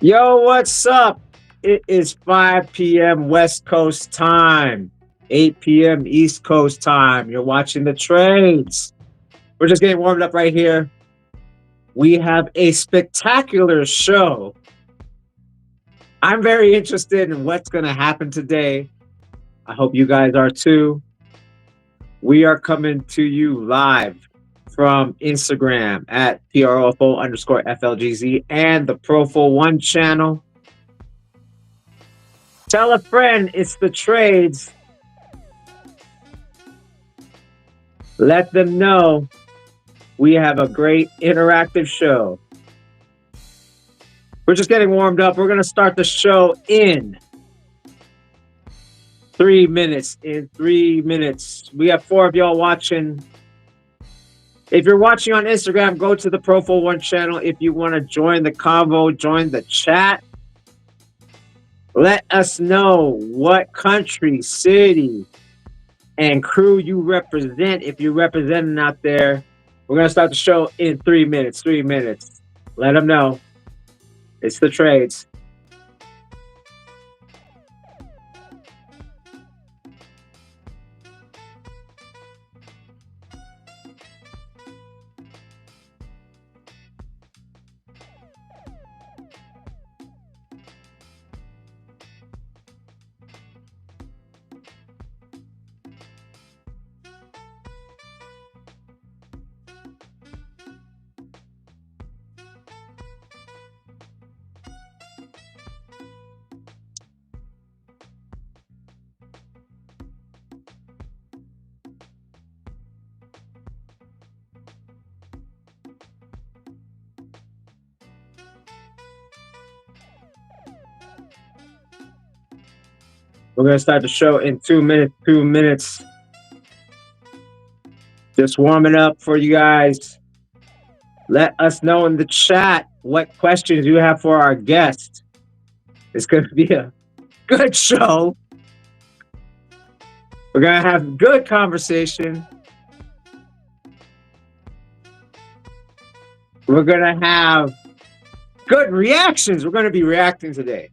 Yo, what's up? It is 5 p.m. West Coast time, 8 p.m. East Coast time. You're watching the trades. We're just getting warmed up right here. We have a spectacular show. I'm very interested in what's going to happen today. I hope you guys are too. We are coming to you live from Instagram at PROFO_FLGZ and the Profo1 channel. Tell a friend it's the trades. Let them know we have a great interactive show. We're just getting warmed up. We're going to start the show in 3 minutes. In 3 minutes. We have 4 of y'all watching. If you're watching on Instagram, go to the Profo1 channel. If you want to join the convo, join the chat. Let us know what country, city, and crew you represent. If you're representing out there, we're going to start the show in 3 minutes. 3 minutes. Let them know. It's the trades. We're going to start the show in 2 minutes. 2 minutes. Just warming up for you guys. Let us know in the chat what questions you have for our guest. It's going to be a good show. We're going to have good conversation. We're going to have good reactions. We're going to be reacting today.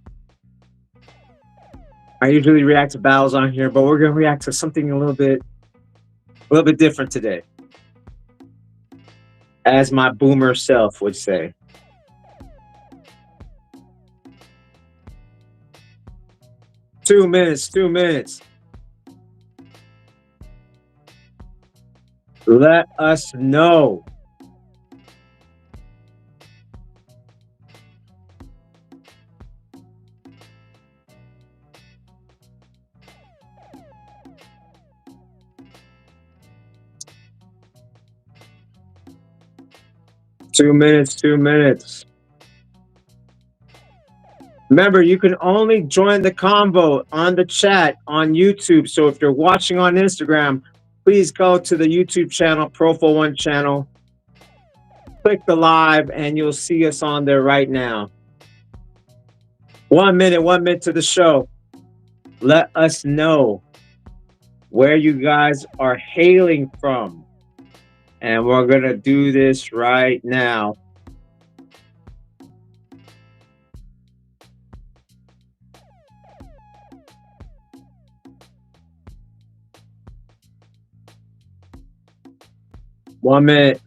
I usually react to battles on here, but we're going to react to something a little bit different today, as my boomer self would say. Two minutes. Let us know. Two minutes. Remember, you can only join the convo on the chat on YouTube. So if you're watching on Instagram, please go to the YouTube channel, Profo1 channel. Click the live and you'll see us on there right now. 1 minute to the show. Let us know where you guys are hailing from. And we're going to do this right now. One minute.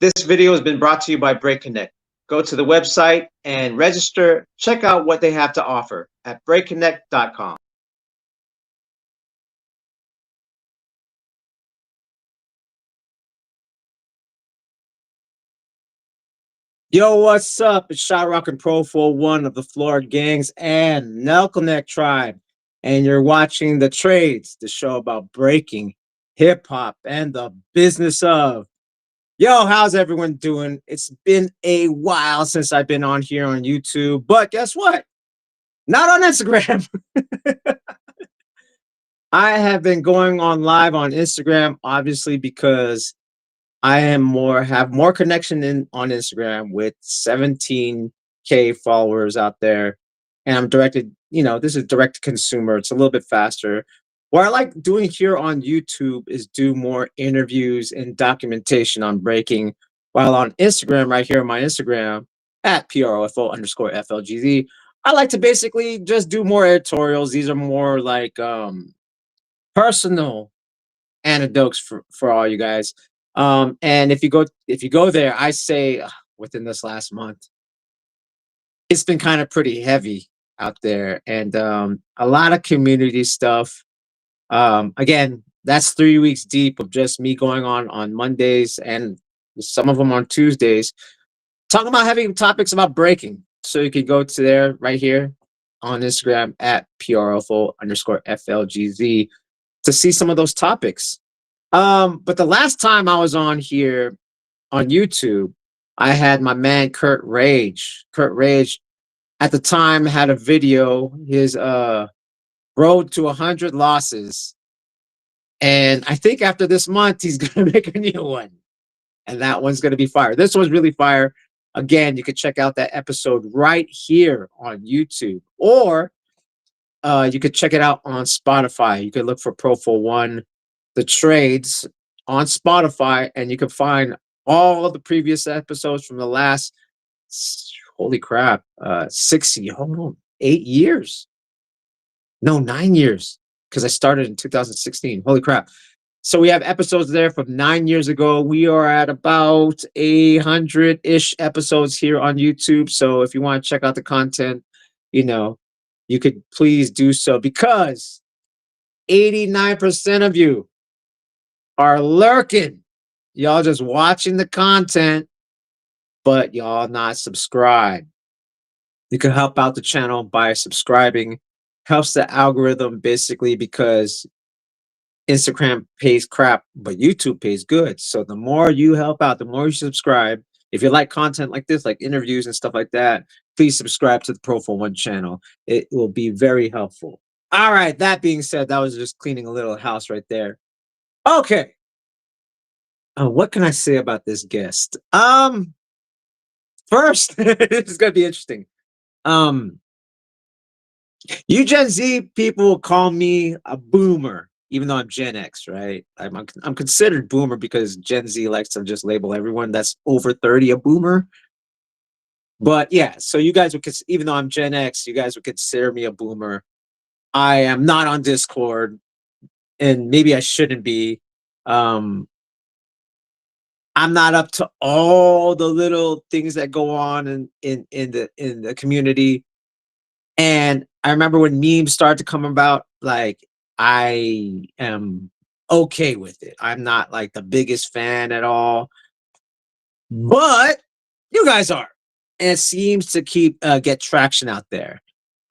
This video has been brought to you by Break Connect. Go to the website and register. Check out what they have to offer at breakconnect.com. Yo, what's up? It's Shot Rock and Pro 41 of the Florida Gangs and Knuckleneck Tribe. And you're watching The Trades, the show about breaking hip hop and the business of. Yo, how's everyone doing? It's been a while since I've been on here on YouTube, but guess what? Not on Instagram. I have been going on live on Instagram, obviously, because I am have more connection in on Instagram with 17K followers out there. And I'm directed, this is direct to consumer. It's a little bit faster. What I like doing here on YouTube is do more interviews and documentation on breaking. While on Instagram, right here on my Instagram at PROFO underscore FLGZ, I like to basically just do more editorials. These are more like personal anecdotes for all you guys. And if you go there, I say within this last month, it's been kind of pretty heavy out there, and a lot of community stuff. Again, that's 3 weeks deep of just me going on Mondays and some of them on Tuesdays, talking about having topics about breaking. So you can go to there right here on Instagram at PRFO underscore FLGZ to see some of those topics. But the last time I was on here on YouTube, I had my man Kurt Rage. Kurt Rage at the time had a video, his road to 100 losses. And I think after this month, he's gonna make a new one. And that one's gonna be fire. This one's really fire. Again, you can check out that episode right here on YouTube. Or you could check it out on Spotify. You could look for Pro for One, the trades on Spotify, and you can find all of the previous episodes from the last, holy crap, 8 years. No, 9 years, because I started in 2016. Holy crap. So we have episodes there from 9 years ago. We are at about 100-ish episodes here on YouTube. So if you want to check out the content, you know, you could please do so, because 89% of you are lurking. Y'all just watching the content, but y'all not subscribed. You can help out the channel by subscribing. Helps the algorithm basically, because Instagram pays crap, but YouTube pays good. So the more you help out, the more you subscribe. If you like content like this, like interviews and stuff like that, please subscribe to the Pro for One channel. It will be very helpful. All right. That being said, that was just cleaning a little house right there. Okay. What can I say about this guest? First, this is gonna be interesting. Um, you Gen Z people call me a boomer, even though I'm Gen X, right? I'm considered boomer because Gen Z likes to just label everyone that's over 30 a boomer. But yeah, so you guys would, even though I'm Gen X, you guys would consider me a boomer. I am not on Discord, and maybe I shouldn't be. Um, I'm not up to all the little things that go on in the community. And I remember when memes started to come about, like, I am okay with it. I'm not like the biggest fan at all, but you guys are. And it seems to keep get traction out there.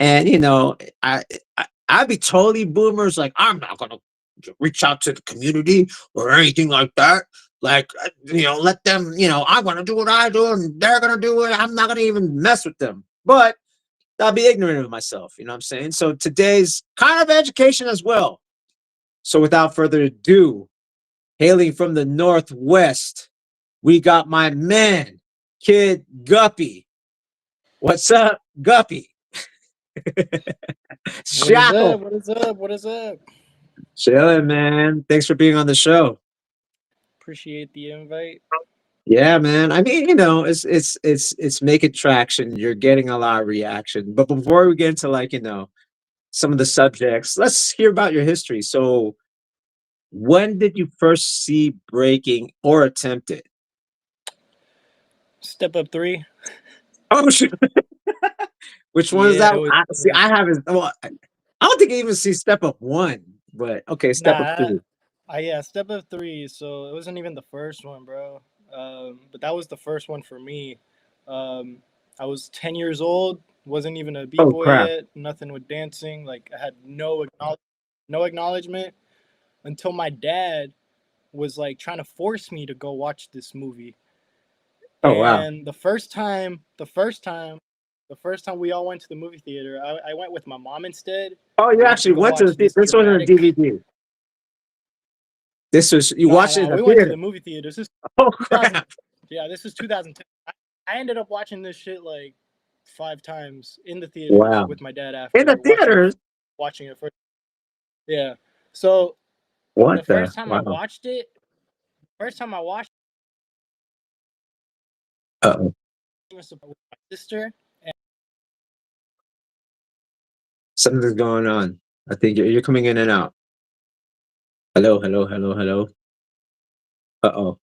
And I'd be totally boomers, like, I'm not gonna reach out to the community or anything like that. Like, let them, I'm gonna do what I do and they're gonna do it. I'm not gonna even mess with them. But I'll be ignorant of myself. You know what I'm saying? So today's kind of education as well. So without further ado, hailing from the Northwest, we got my man, Kid Guppy. What's up, Guppy? What is up? Shackle. What is up? What is up? Chilling, man. Thanks for being on the show. Appreciate the invite. Yeah, man. I mean, it's making traction. You're getting a lot of reaction. But before we get into, like, some of the subjects, let's hear about your history. So when did you first see breaking or attempt it? Step up three. Oh shit! Which one is Yeah, that? it was. I see. I haven't. Well, I don't think I even see Step Up One, but okay, Step Up Nah, Two. yeah, step up 3. So it wasn't even the first one, bro. But that was the first one for me. I was 10 years old, wasn't even a Oh b-boy crap! yet, nothing with dancing. Like I had no acknowledgement until my dad was like trying to force me to go watch this movie. Oh wow! And the first time we all went to the movie theater, I went with my mom instead. Oh, you We went to actually go went to watch the this this wasn't a dramatic. DVD. This was you Nah, watched it nah, in the we went to theater. the movie theater. This is Oh 2000. crap! Yeah, this is 2010. I ended up watching this shit like 5 times in the theaters Wow! with my dad In the after theaters? watching it first. Yeah. So the What the? first time I Wow! watched it, first time I watched Uh-oh. it was with my sister. Something's going on. I think you're coming in and out. Hello, hello, hello, hello. Uh-oh.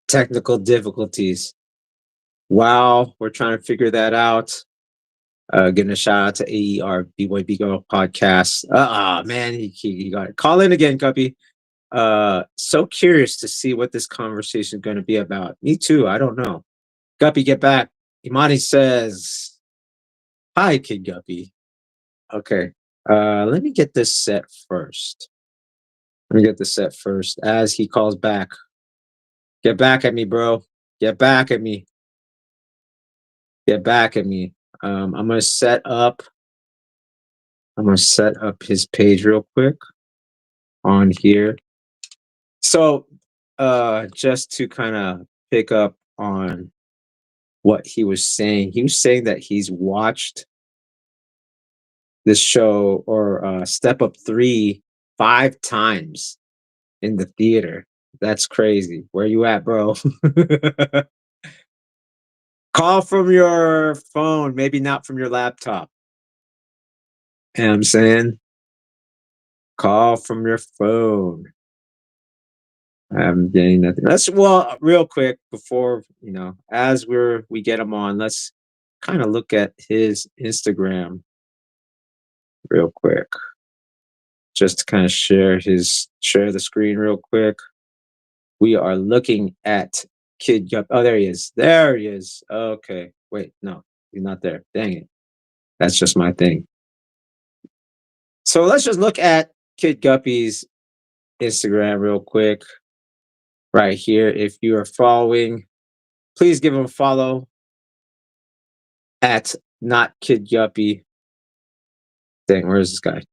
Technical difficulties. Wow, we're trying to figure that out. Giving a shout out to AER B-Boy B-Girl podcast. Man, he got it. Call in again, Guppy. So curious to see what this conversation is going to be about. Me too. I don't know. Guppy, get back. Imani says, "Hi, Kid Guppy." Okay. Let me get this set first. Let me get this set first. As he calls back, get back at me, bro. Get back at me. Get back at me. I'm gonna set up. I'm gonna set up his page real quick on here. So, just to kind of pick up on what he was saying that he's watched this show or Step Up 3 5 times in the theater. That's crazy. Where you at, bro? Call from your phone, maybe not from your laptop. You know what I'm saying? Call from your phone. I'm getting nothing. Let's real quick before as we get him on, let's kind of look at his Instagram real quick. Just to kind of share the screen real quick. We are looking at Kid Gup. Oh, there he is. There he is. Okay. Wait, no, he's not there. Dang it. That's just my thing. So let's just look at Kid Guppy's Instagram real quick. Right here. If you are following, please give him a follow at not Kid Guppy. Dang, where is this guy?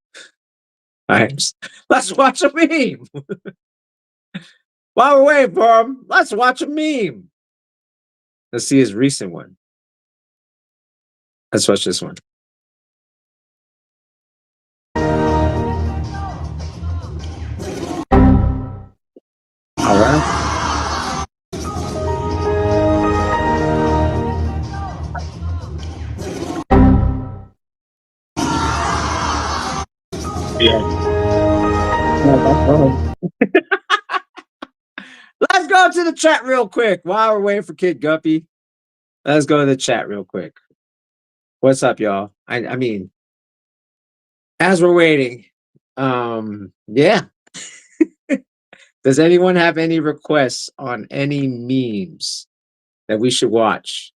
All right. Let's watch a meme. While we're waiting for him, let's watch a meme. Let's see his recent one. Let's watch this one. All right. Yeah. Let's go to the chat real quick while we're waiting for Kid Guppy. Let's go to the chat real quick. What's up, y'all? I mean, as we're waiting, yeah. Does anyone have any requests on any memes that we should watch?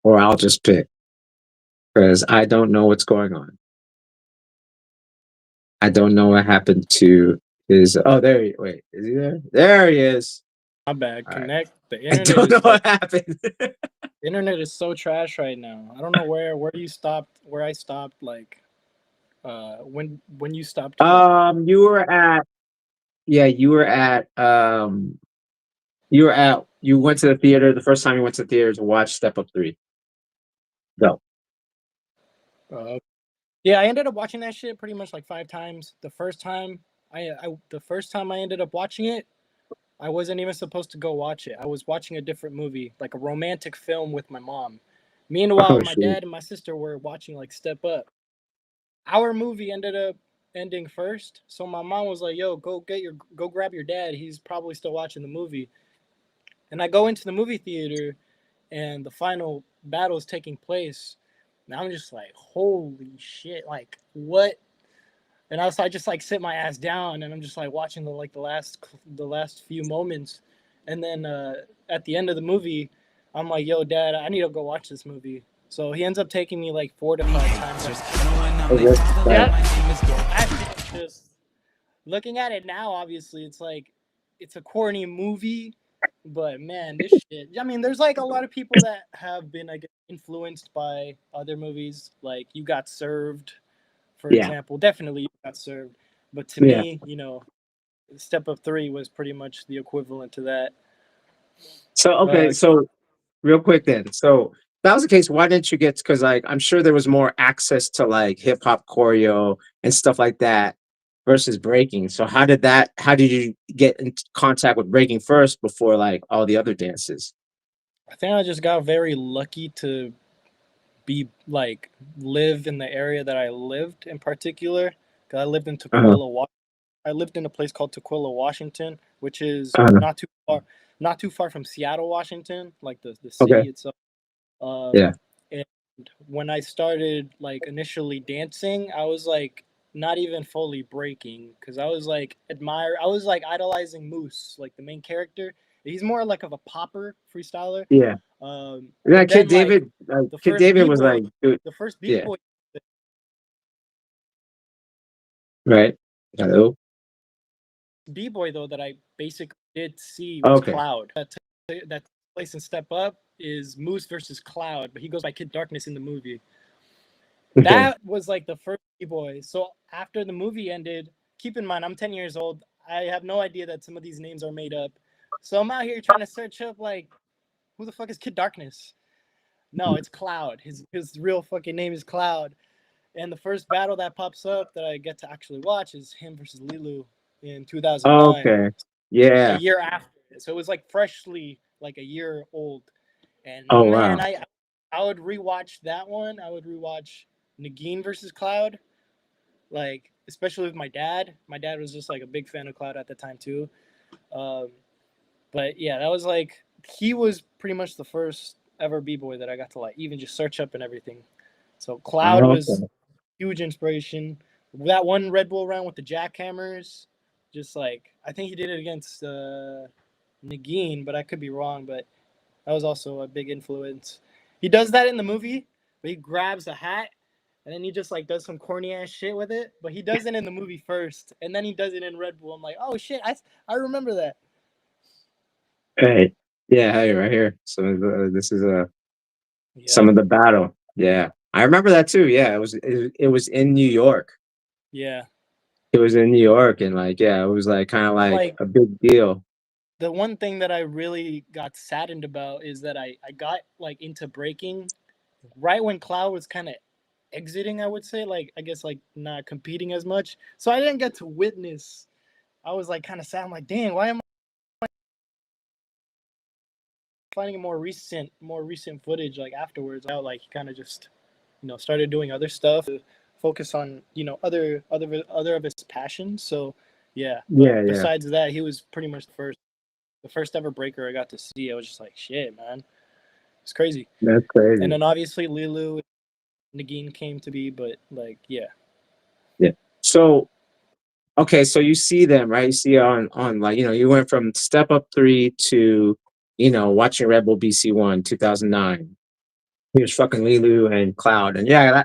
Or I'll just pick because I don't know what's going on. I don't know what happened to his. Oh, wait, is he there? There he is. My bad. All right. The I internet don't know is what happened. internet is so trash right now. I don't know where you stopped, where I stopped. Like, when you stopped. You were at. Yeah, you were at. You went to the theater the first time you went to the theater to watch Step Up 3. Go. Yeah, I ended up watching that shit pretty much like 5 times. The first time I ended up watching it, I wasn't even supposed to go watch it. I was watching a different movie, like a romantic film with my mom. Meanwhile, Oh my shoot. dad and my sister were watching like Step Up. Our movie ended up ending first, so my mom was like, "Yo, go grab your dad. He's probably still watching the movie." And I go into the movie theater, and the final battle is taking place. And I'm just like, "Holy shit! Like what?" And I just like sit my ass down, and I'm just like watching the last few moments, and then at the end of the movie, I'm like, yo, Dad, I need to go watch this movie. So he ends up taking me like 4 to 5 times. Yeah, actually, just looking at it now, obviously, it's like it's a corny movie, but man, this shit. I mean, there's like a lot of people that have been, I guess, influenced by other movies, like You Got Served, for Yeah, example. Definitely You Got Served, but to yeah. me, Step Up 3 was pretty much the equivalent to that. So okay, Uh, so real quick then. So that was the case. Why didn't you get? Because like I'm sure there was more access to like hip hop choreo and stuff like that versus breaking. So how did that? How did you get in contact with breaking first before like all the other dances? I think I just got very lucky to be like live in the area that I lived in particular. 'Cause I lived in Uh-huh. Tukwila, I lived in a place called Tukwila, Washington, which is Uh-huh. not too far from Seattle, Washington, like the Okay. city itself. Yeah. And when I started like initially dancing, I was like not even fully breaking because I was like idolizing Moose, like the main character. He's more like of a popper freestyler. Yeah. Yeah. But then like the Kid first David b was boy, like, dude. the first b Yeah. boy Right. Hello. b-boy though that I basically did see was Okay. Cloud. That place in Step Up is Moose versus Cloud, but he goes by Kid Darkness in the movie. Okay. That was like the first b-boy. So after the movie ended, keep in mind I'm 10 years old. I have no idea that some of these names are made up. So I'm out here trying to search up like who the fuck is Kid Darkness? No, it's Cloud. His real fucking name is Cloud. And the first battle that pops up that I get to actually watch is him versus Lilu in 2009, Okay. a Yeah. year after. So it was like freshly like a year old. And Oh man, wow. I would rewatch that one. I would rewatch Nagin versus Cloud, like especially with my dad. My dad was just like a big fan of Cloud at the time too. Um, but yeah, that was like he was pretty much the first ever b boy that I got to like even just search up and everything. So Cloud was Okay. huge inspiration. That one Red Bull round with the jackhammers, just like I think he did it against Nagin, but I could be wrong. But that was also a big influence. He does that in the movie, but he grabs a hat and then he just like does some corny ass shit with it. But he does it in the movie first, and then he does it in Red Bull. I'm like, oh shit, I remember that. Hey. Yeah. Hey, right here. So this is some Yep. of the battle. Yeah. I remember that too. Yeah. It was in New York. Yeah. It was in New York, and like, yeah, it was like kind of And like like a big deal. the one thing that I really got saddened about is that I got like into breaking right when Cloud was kind of exiting, I would say, like I guess like not competing as much. So I didn't get to witness. I was like kind of sad. I'm like, dang, why am I finding more recent footage like afterwards? Out like he kind of just started doing other stuff to focus on other of his passions. So yeah, but Yeah. Yeah. besides that, he was pretty much the first ever breaker I got to see. I was just like, shit, man, it's crazy. That's And crazy. then obviously Lilu Nagin came to be, but like yeah, Yeah. So okay, so you see them, right? You see on like, you went from Step Up 3 to, watching Red Bull BC 1, 2009. He was fucking Lilu and Cloud. And yeah,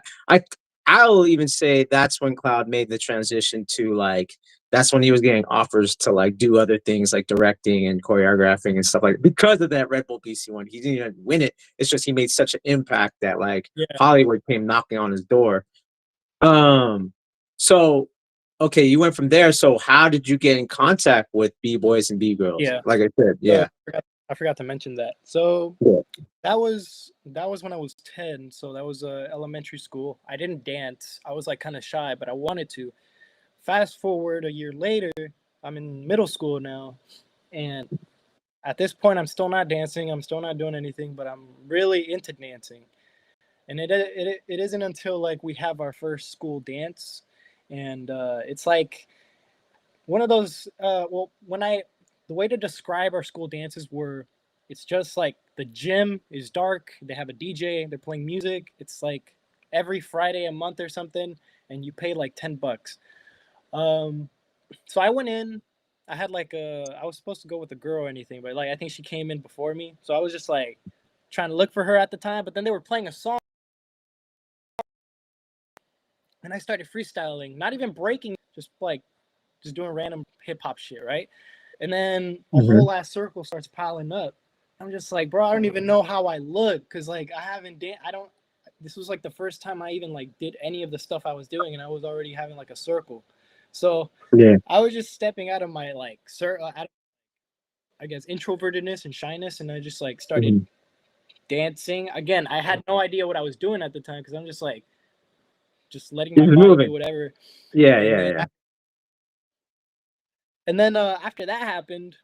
I'll even say that's when Cloud made the transition to like that's when he was getting offers to like do other things like directing and choreographing and stuff like that. Because of that Red Bull BC 1. He didn't even win it. It's just he made such an impact that like yeah, Hollywood came knocking on his door. Um, so okay, you went from there. So how did you get in contact with B boys and B girls? yeah. Like I said, So yeah. I forgot to mention that. So Yeah. that was when I was 10. So that was elementary school. I didn't dance. I was like kind of shy, but I wanted to. Fast forward a year later, I'm in middle school now, and at this point, I'm still not dancing. I'm still not doing anything, but I'm really into dancing. And it isn't until like we have our first school dance, and it's like one of those. Well, the way to describe our school dances were, it's just like the gym is dark. They have a DJ. They're playing music. It's like every Friday a month or something, and you pay like $10. Um, so I went in. I had like I was supposed to go with a girl or anything, but like I think she came in before me. So I was just like trying to look for her at the time, but then they were playing a song and I started freestyling, not even breaking, just like just doing random hip hop shit, right? And then a Hmm. whole ass circle starts piling up. I'm just like, bro, I don't even know how I look because like I haven't I don't. This was like the first time I even like did any of the stuff I was doing, and I was already having like a circle. So Yeah. I was just stepping out of my like out of, I guess introvertedness and shyness, and I just like started Hmm. dancing. Again, I had no idea what I was doing at the time because I'm just like just letting my You're body do moving. whatever. Yeah, And yeah, then yeah. after that happened,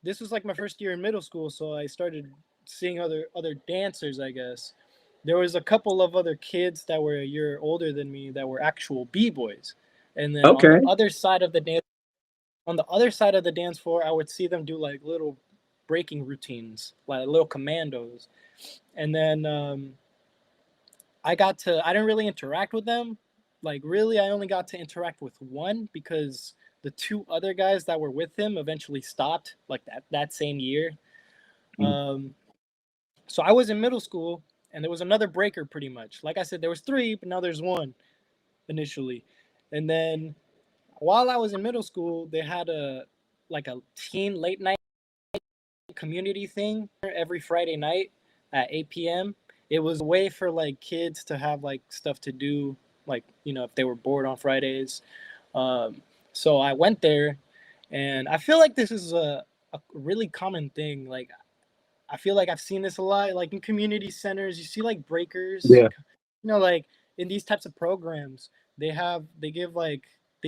this was like my first year in middle school, so I started seeing other dancers, I guess. There was a couple of other kids that were a year older than me that were actual b-boys. And then Okay. on the other side of the dance floor, I would see them do like little breaking routines, like little commandos. And then I didn't really interact with them. Like really, I only got to interact with one because the two other guys that were with him eventually stopped like that same year. Um, so I was in middle school and there was another breaker pretty much. Like I said, there was three, but now there's one initially. And then while I was in middle school, they had a like a teen late night community thing every Friday night at 8 p.m. It was a way for like kids to have like stuff to do, like if they were bored on Fridays. Um, so I went there, and I feel like this is a really common thing. Like I feel like I've seen this a lot, like in community centers. You see like breakers, Yeah. like in these types of programs, they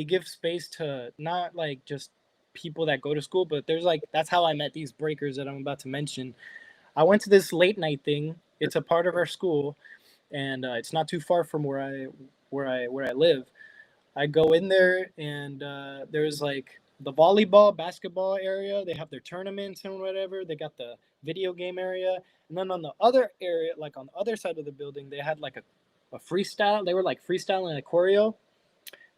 give space to not like just people that go to school, but there's like that's how I met these breakers that I'm about to mention. I went to this late night thing. It's a part of our school, and it's not too far from where I live. I go in there, and there's like the volleyball, basketball area. They have their tournaments and whatever. They got the video game area, and then on the other area, like on the other side of the building, they had like a freestyle. They were like freestyling a choreo,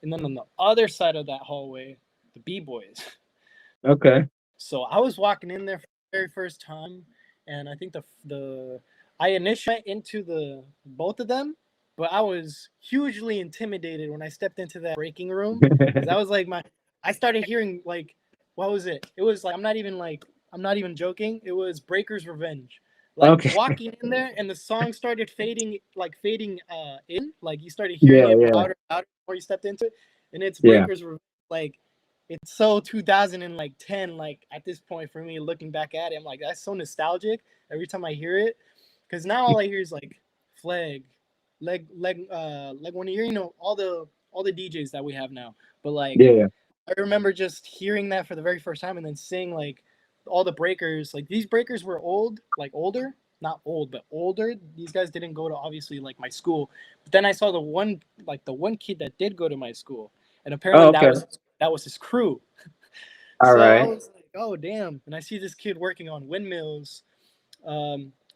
and then on the other side of that hallway, the b boys. Okay. So I was walking in there for the very first time, and I think the I initially went into the both of them, but I was hugely intimidated when I stepped into that breaking room because that was like my. I started hearing like, what was it? It was like I'm not even joking. It was Breaker's Revenge. Like Okay. walking in there, and the song started fading in. Like you started hearing Yeah, it yeah, louder, louder before you stepped into it, and it's yeah. Breaker's Revenge. Like it's so 2010 like at this point for me looking back at it I'm like that's so nostalgic every time I hear it because now all I hear is like flag like when you hear all the DJs that we have now but like Yeah, yeah. I remember just hearing that for the very first time and then seeing like all the breakers like these breakers were older not old but older these guys didn't go to obviously like my school but then I saw the one kid that did go to my school and apparently Oh, okay. that was his crew. All So I right. was like, oh damn! And I see this kid working on windmills.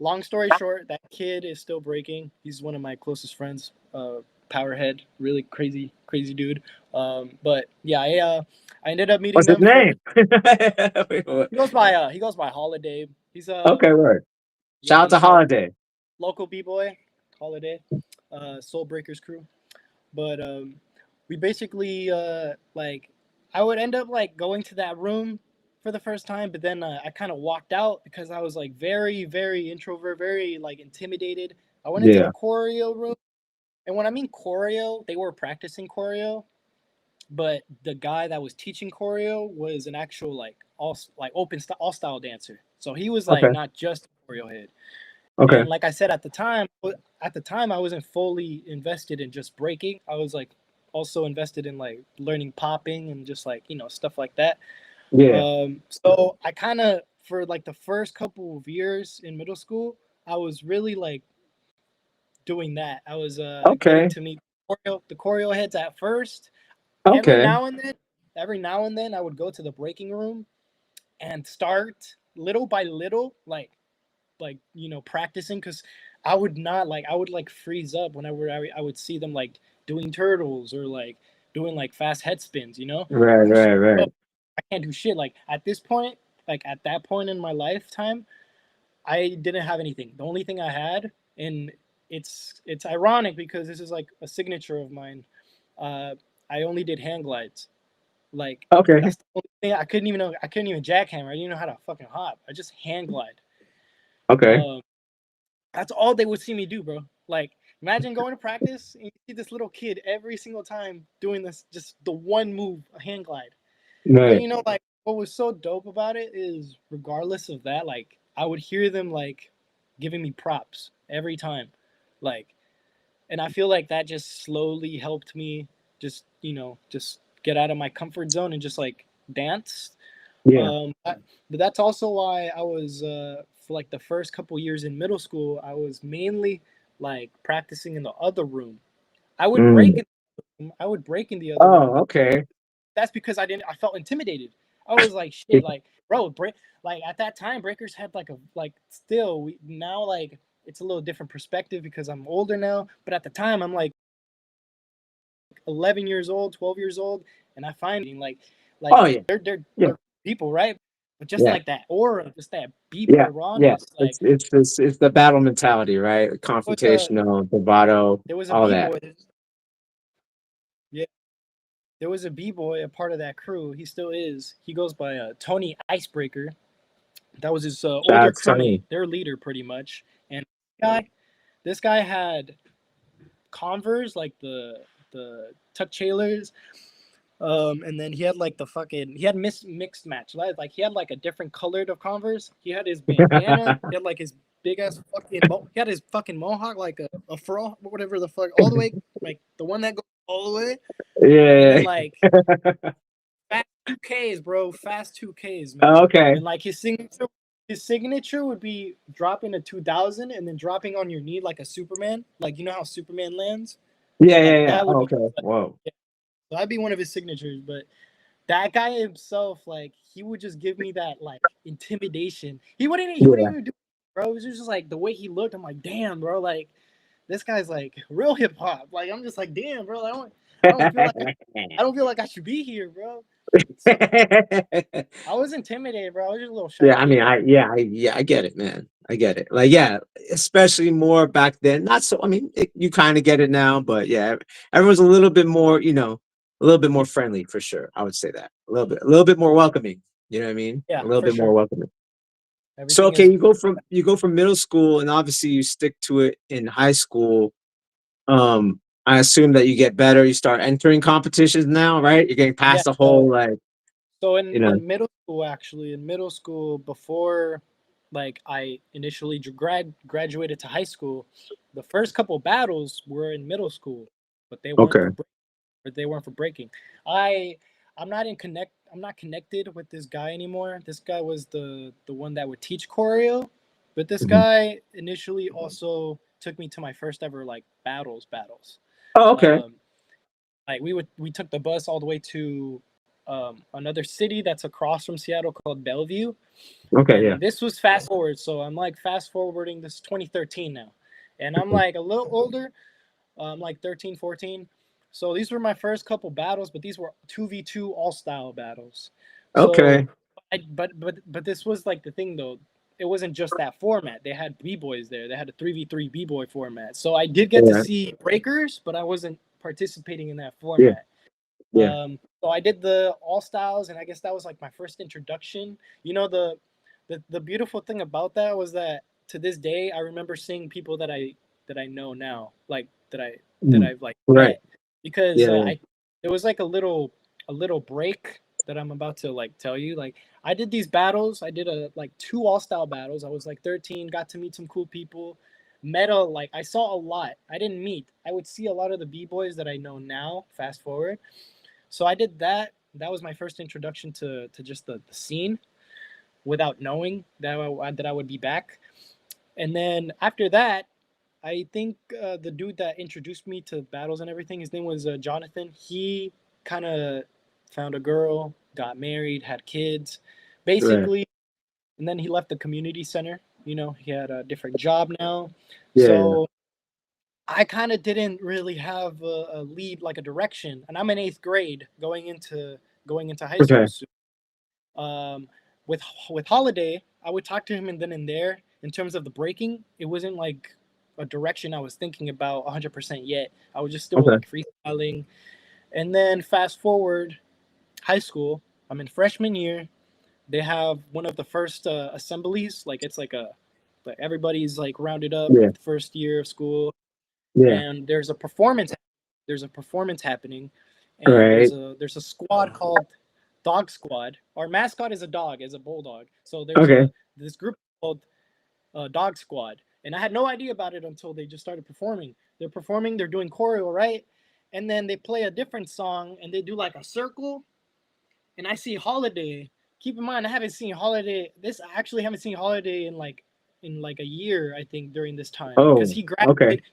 Long story short, that kid is still breaking. He's one of my closest friends. Powerhead, really crazy dude. But yeah, I ended up meeting What's his them for. name? Wait, what? He goes by Holiday. He's Okay, word. yeah Shout out to he's a Holiday. local b boy. Holiday, Soul Breakers crew. But we basically like I would end up like going to that room for the first time, but then I kind of walked out because I was like very introvert, very like intimidated. I went into the Yeah. choreo room, and when I mean choreo, they were practicing choreo, but the guy that was teaching choreo was an actual like all style dancer. So he was like Okay. not just a choreo head. Okay. And like I said at the time I wasn't fully invested in just breaking. I was like also invested in like learning popping and just like stuff like that. Yeah. So I kind of for like the first couple of years in middle school, I was really like doing that. I was getting Okay. to meet the choreo heads at first. Every Okay. now and then, I would go to the breaking room and start little by little, practicing because I would like freeze up whenever I would see them like doing turtles or like doing like fast head spins. Right, And I'm just right, like, right. oh, I can't do shit like at this point, like at that point in my lifetime, I didn't have anything. The only thing I had, and it's ironic because this is like a signature of mine. Uh, I only did hang glides. Like Okay. that's the only thing I couldn't even jackhammer. I didn't know how to fucking hop. I just hand glide. Okay. Um, that's all they would see me do, bro. Like imagine going to practice and you see this little kid every single time doing this, just the one move, a hang glide. But Right. you know, like what was so dope about it is, regardless of that, like I would hear them like giving me props every time, like, and I feel like that just slowly helped me just just get out of my comfort zone and just like dance. Yeah. But that's also why I was for like the first couple years in middle school, I was mainly like practicing in the other room. I would break Mm. in. I would break in the other room, Oh, but okay. that's because I felt intimidated. I was like, shit, like, bro, break, like at that time, breakers had like a, like, still, now, like, it's a little different perspective because I'm older now. But at the time, I'm like 11 years old, 12 years old, and I find like Oh yeah. Yeah. they're people, right? But just Yeah. like that aura, just that b Yeah. boy Yeah. rawness, like It's the battle mentality, right? was a Confrontational, bravado, there was a all b that. boy, yeah, there was a b boy, a part of that crew. He still is. He goes by Tony Icebreaker. That was his Shout older out to crewmate, Tony. their leader, pretty much. And this guy had Converse, like the Tuck Taylors, and then he had like the fucking he had mixed match, like he had like a different colored of Converse. He had his bandana. He had like his big ass fucking he had his fucking mohawk, like a fro, whatever the fuck, all the way, like the one that goes all the way, and then Yeah. like fast 2Ks, bro, fast 2Ks, man. Okay. And like his signature would be dropping a 2000 and then dropping on your knee like a Superman, like you know how Superman lands, Yeah, yeah, like yeah. that would Oh, be, okay. like, Whoa. yeah. So that'd be one of his signatures. But that guy himself, like he would just give me that like intimidation. He wouldn't Yeah. even do it, bro. It was just like the way he looked. I'm like, damn, bro, like this guy's like real hip hop. Like I'm just like, damn, bro. I don't feel like I don't feel like I should be here, bro. So I was intimidated, bro. I was just a little shy Yeah, I mean, kid. I get it, man. I get it. Like, yeah, especially more back then. Not so. I mean, you kind of get it now, but yeah, everyone's a little bit more, a little bit more friendly for sure. I would say that a little bit more welcoming. You know what I mean? Yeah, A little for bit more sure. welcoming. So, Everything okay, is you go from middle school, and obviously you stick to it in high school. I assume that you get better. You start entering competitions now, right? You're getting yeah. past the whole So like, so you know. in middle school, actually, in middle school, before like I initially graduated to high school, the first couple battles were in middle school, but they weren't Okay. for they weren't for breaking. I I'm not connected with this guy anymore. This guy was the one that would teach choreo, but this Mhm. guy initially also took me to my first ever like battles. Oh, okay. Um, like we took the bus all the way to another city that's across from Seattle called Bellevue, Okay. Yeah. and this was fast forward. So I'm like fast forwarding, this is 2013 now, and I'm like a little older, like 13, 14. So these were my first couple battles, but these were 2v2 all style battles. So Okay. but this was like the thing though. It wasn't just that format. They had b-boys there. They had a 3v3 b-boy format. So I did get to Yeah. see breakers, but I wasn't participating in that Yeah. format. Yeah. So I did the all styles, and I guess that was like my first introduction. You know, the beautiful thing about that was that to this day I remember seeing people that I know now, like that Mm. I've like Right. met, because Yeah. Yeah. I there was like a little break that I'm about to like tell you. Like I did these battles. I did a like two all style battles. I was like 13, got to meet some cool people. Met a like I saw a lot. I didn't meet. I would see a lot of the b boys that I know now. Fast forward, so I did that. That was my first introduction to just the scene without knowing that I would be back. And then after that, I think the dude that introduced me to battles and everything, his name was Jonathan. He kind of found a girl, got married, had kids, Right. basically, and then he left the community center. He had a different job now. Yeah. Yeah. So I kind of didn't really have a lead, like a direction, and I'm in eighth grade going into high school Okay. soon. Um, with Holiday, I would talk to him and then and there. in terms of the breaking, it wasn't like a direction I was thinking about 100% yet. I was just still Okay. like freestyling. And then fast forward high school, I'm in freshman year. They have one of the first assemblies. Like it's like everybody's like rounded up Yeah. the first year of school, Yeah. and there's a performance. There's a performance happening, and Great. there's a squad called Dog Squad. Our mascot is a dog, is a bulldog. So there's Okay. a this group called Dog Squad, and I had no idea about it until they just started performing. They're performing, they're doing choreo, right? And then they play a different song, and they do like a circle, and I see Holiday. Keep in mind, I haven't seen Holiday. I actually haven't seen Holiday in like a year, I think, during this time because Oh. he Okay. graduated.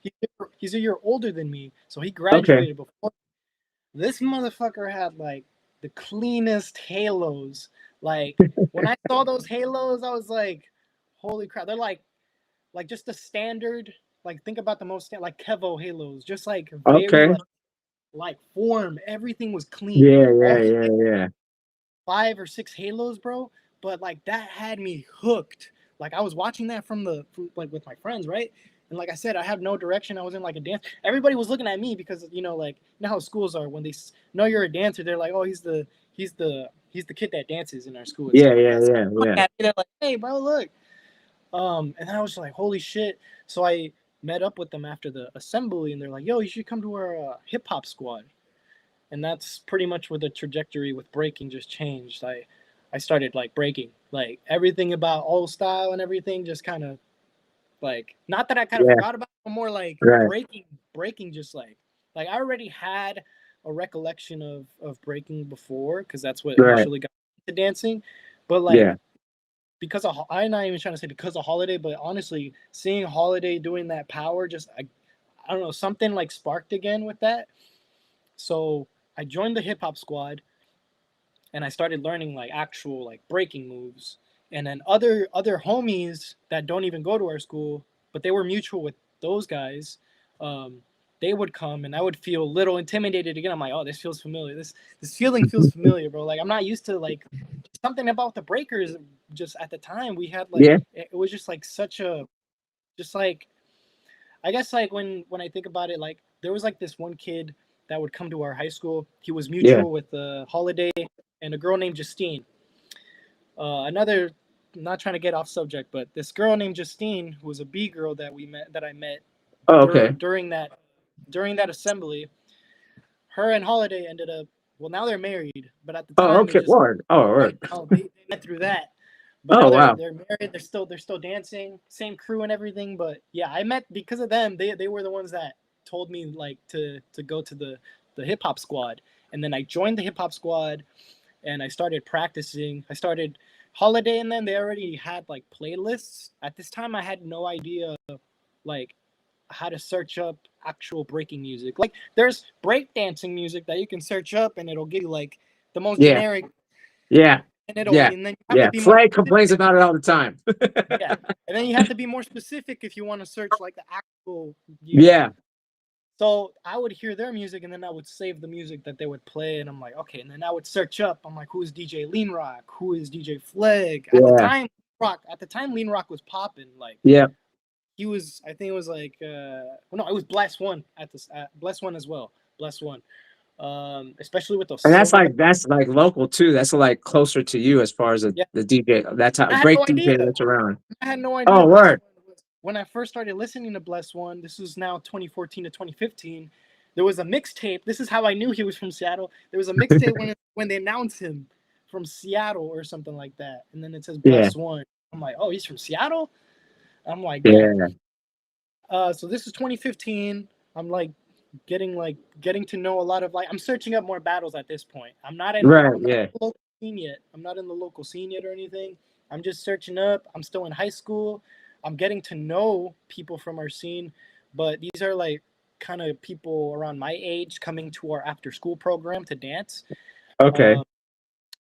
He's a year older than me, so he Okay. graduated before. This motherfucker had like the cleanest halos. Like when I saw those halos, I was like, "Holy crap!" They're like just the standard. Like think about the most like Kevo halos, just like very Okay. like form. Everything was clean. Yeah. All Yeah. he Yeah. Yeah. 5 or 6 halos, bro. But like that had me hooked. Like I was watching that from like with my friends, right? And like I said, I have no direction. I was in like a dance. Everybody was looking at me because like you know how schools are when they know you're a dancer. They're like, oh, he's the kid that dances in our school and Yeah. stuff like Yeah. that. So Yeah. Yeah. they're like, hey, bro, look. And then I was just like, holy shit. So I met up with them after the assembly, and they're like, yo, you should come to our hip hop squad. And that's pretty much where the trajectory with breaking just changed. I started like breaking, like everything about old style and everything just kind of like not that I kind of Yeah. forgot about it, but more like Right. breaking just like I already had a recollection of breaking before because that's what Right. initially got me into dancing, but like Yeah. because of I'm not even trying to say because of Holiday, but honestly, seeing Holiday doing that power just I don't know, something like sparked again with that. So I joined the hip hop squad and I started learning like actual like breaking moves. And then other homies that don't even go to our school, but they were mutual with those guys. They would come and I would feel a little intimidated again. I'm like, oh, this feels familiar. This feeling feels familiar, bro. Like I'm not used to like something about the breakers. Just at the time we had like Yeah. it was just like such a just like I guess like when I think about it, like there was like this one kid that would come to our high school. He was Yeah. mutual with Holiday and a girl named Justine. Another, not trying to get off subject, but this girl named Justine, who was a B girl that I met Oh, okay. during that assembly. Her and Holiday ended up. Well, now they're married, but at the Oh, time it okay. just Word. Oh, right word. now they met through that. But Oh, now wow. they're married. They're still dancing, same crew and everything. But yeah, I met because of them. They were the ones that told me like to go to the hip hop squad, and then I joined the hip hop squad, and I started practicing. I started Holiday, and then they already had like playlists. At this time, I had no idea like how to search up actual breaking music. Like there's breakdancing music that you can search up, and it'll give you like the most Yeah. generic, Yeah. Yeah. and then you have to Yeah. be more Flay complains specific. about it all the time. Yeah, and then you have to be more specific if you want to search like the actual, Yeah. So I would hear their music, and then I would save the music that they would play, and I'm like, okay. And then I would search up. I'm like, who is DJ Lean Rock? Who is DJ Fleg? Yeah. At the time, Lean Rock was popping. Like Yeah. he was, I think it was like, well, no, it was Bless One at this, Bless One as well. Bless One, especially with those And silver. that's like local too. That's like closer to you as far as Yeah, the DJ that I type had break no DJ idea. that's around. I had no idea Oh, Bless word. One was when I first started listening to Bless One. This was now 2014 to 2015. There was a mixtape. This is how I knew he was from Seattle. There was a mixtape when they announced him from Seattle or something like that, and then it says Yeah. Bless One. I'm like, oh, he's from Seattle. I'm like, damn. Yeah. So this is 2015. I'm getting to know a lot of like I'm searching up more battles at this point. Right. I'm not Yeah. in the local scene yet. I'm not in the local scene yet or anything. I'm just searching up. I'm still in high school. I'm getting to know people from our scene, but these are like kind of people around my age coming to our after school program to dance. Okay. Um,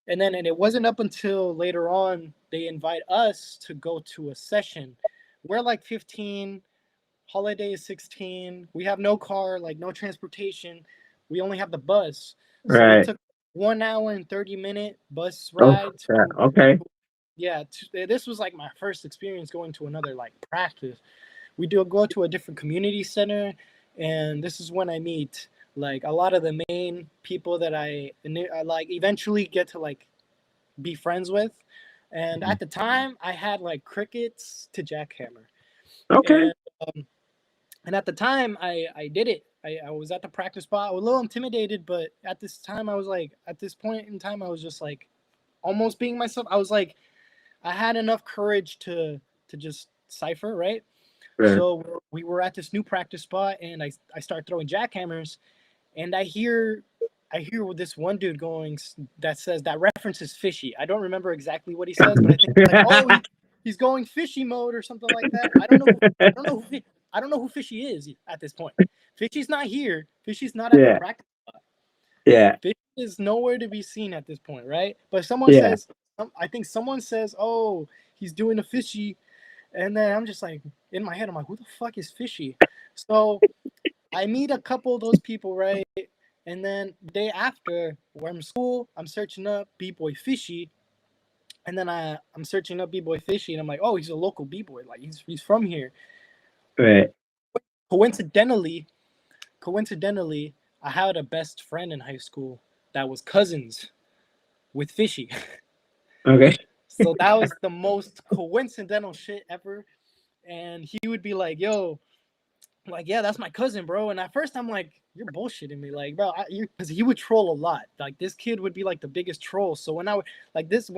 and it wasn't up until later on they invite us to go to a session. We're like 15, Holiday is 16. We have no car, like no transportation. We only have the bus. So we Right. took 1 hour and 30-minute bus Oh, ride yeah. to Okay. yeah, this was like my first experience going to another like practice. We do go to a different community center, and this is when I meet like a lot of the main people that I like eventually get to like be friends with. And at the time, I had like crickets to jackhammer, Okay. and and at the time, I did it. I was at the practice spot. I was a little intimidated, but at this time, I was like, at this point in time, I was just like almost being myself. I was like, I had enough courage to just cipher, right? Right. So we were at this new practice spot, and I start throwing jackhammers, and I hear this one dude going that says that references fishy. I don't remember exactly what he says, but I think like, oh, he's going fishy mode or something like that. I don't know. I don't know who I don't know who Fishy is at this point. Fishy's not here. Fishy's not at the Yeah. practice. Yeah. Fishy is nowhere to be seen at this point, right? But someone Yeah. says, I think someone says, oh, he's doing a fishy, and then I'm just like in my head, I'm like, who the fuck is Fishy? So I meet a couple of those people, right? And then the day after, where I'm in school, I'm searching up B-Boy Fishy. And then I'm searching up B-Boy Fishy, and I'm like, oh, he's a local B-Boy. Like, he's from here. Right. Coincidentally, I had a best friend in high school that was cousins with Fishy. Okay. So that was the most coincidental shit ever. And he would be like, yo, like, yeah, that's my cousin, bro. And at first I'm like, you're bullshitting me, like, bro, because he would troll a lot. Like, this kid would be like the biggest troll. So when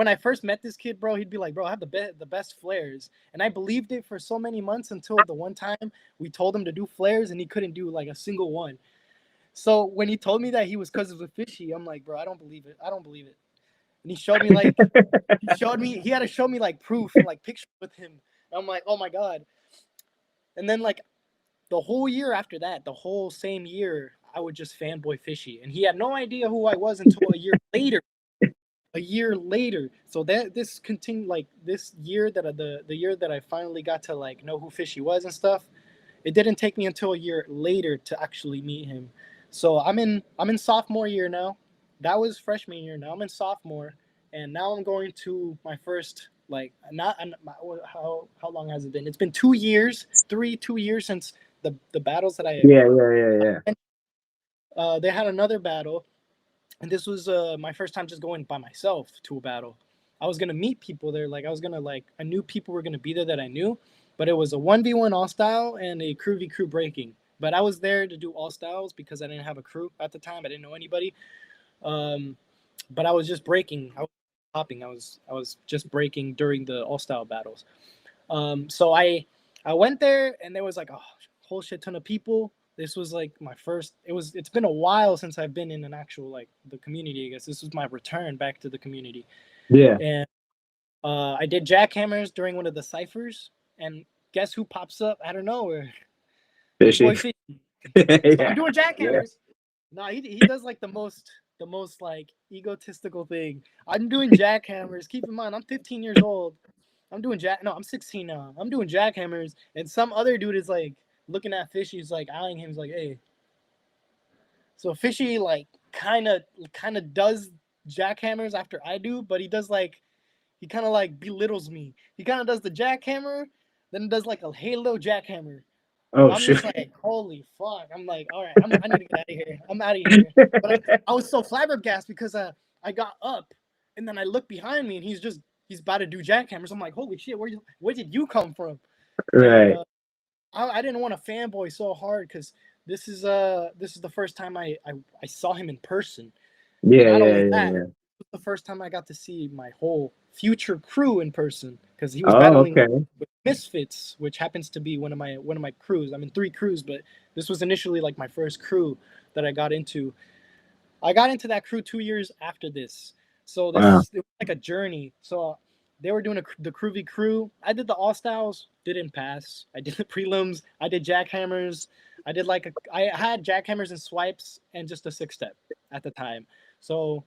I first met this kid, bro, he'd be like, bro, I have the best flares. And I believed it for so many months until the one time we told him to do flares and he couldn't do like a single one. So when he told me that he was cousins with Fishy, I'm like, bro, I don't believe it. I don't believe it. And he had to show me like proof and like pictures with him. And I'm like, oh my God. And then like the whole year after that, the whole same year, I would just fanboy Fishy, and he had no idea who I was until a year later. A year later, so that this continued like this year that the year that I finally got to like know who Fishy was and stuff. It didn't take me until a year later to actually meet him. So I'm in sophomore year now. That was freshman year. Now I'm in sophomore, and now I'm going to my first like not how long has it been? It's been 2 years, 2 years since the battles that Yeah. Yeah. Yeah. Yeah. they had another battle, and this was my first time just going by myself to a battle. I was gonna meet people there, like I knew people were gonna be there that I knew, but it was a 1v1 all style and a crew v crew breaking. But I was there to do all styles because I didn't have a crew at the time. I didn't know anybody. Um, but I was just breaking. I was hopping. I was just breaking during the all style battles. So I went there and there was like a whole shit ton of people. This was like my first. It's been a while since I've been in an actual like the community. I guess this was my return back to the community, Yeah. and I did jackhammers during one of the ciphers. And guess who pops up out of nowhere? B Fishy. Boy Fishy. So I'm Yeah. doing Yeah. jackhammers. No, he does like the most like egotistical thing. I'm doing jackhammers. Keep in mind, I'm 15 years old. I'm 16 now. I'm doing jackhammers, and some other dude is like looking at Fishy. He's like eyeing him. He's like, hey. So Fishy like kind of does jackhammers after I do, but he kind of like belittles me. He kind of does the jackhammer, then does like a halo jackhammer. Oh I'm shoot. just like, holy fuck. I'm like, all right, I need to get out of here. I'm out of here. But I was so flabbergasted because I got up and then I looked behind me and he's about to do jackhammers. I'm like, holy shit, where did you come from? And Right. I didn't want to fanboy so hard because this is the first time I saw him in person. And Yeah. not Yeah. only Yeah. that, Yeah. it was the first time I got to see my whole future crew in person because he was Oh, battling okay. with Misfits, which happens to be one of my crews. I'm in 3 crews, but this was initially like my first crew that I got into. I got into that crew 2 years after this, so Wow. it was like a journey. So they were doing the crew v crew. I did the all styles, didn't pass. I did the prelims. I did jackhammers. I had jackhammers and swipes and just a 6 step at the time. So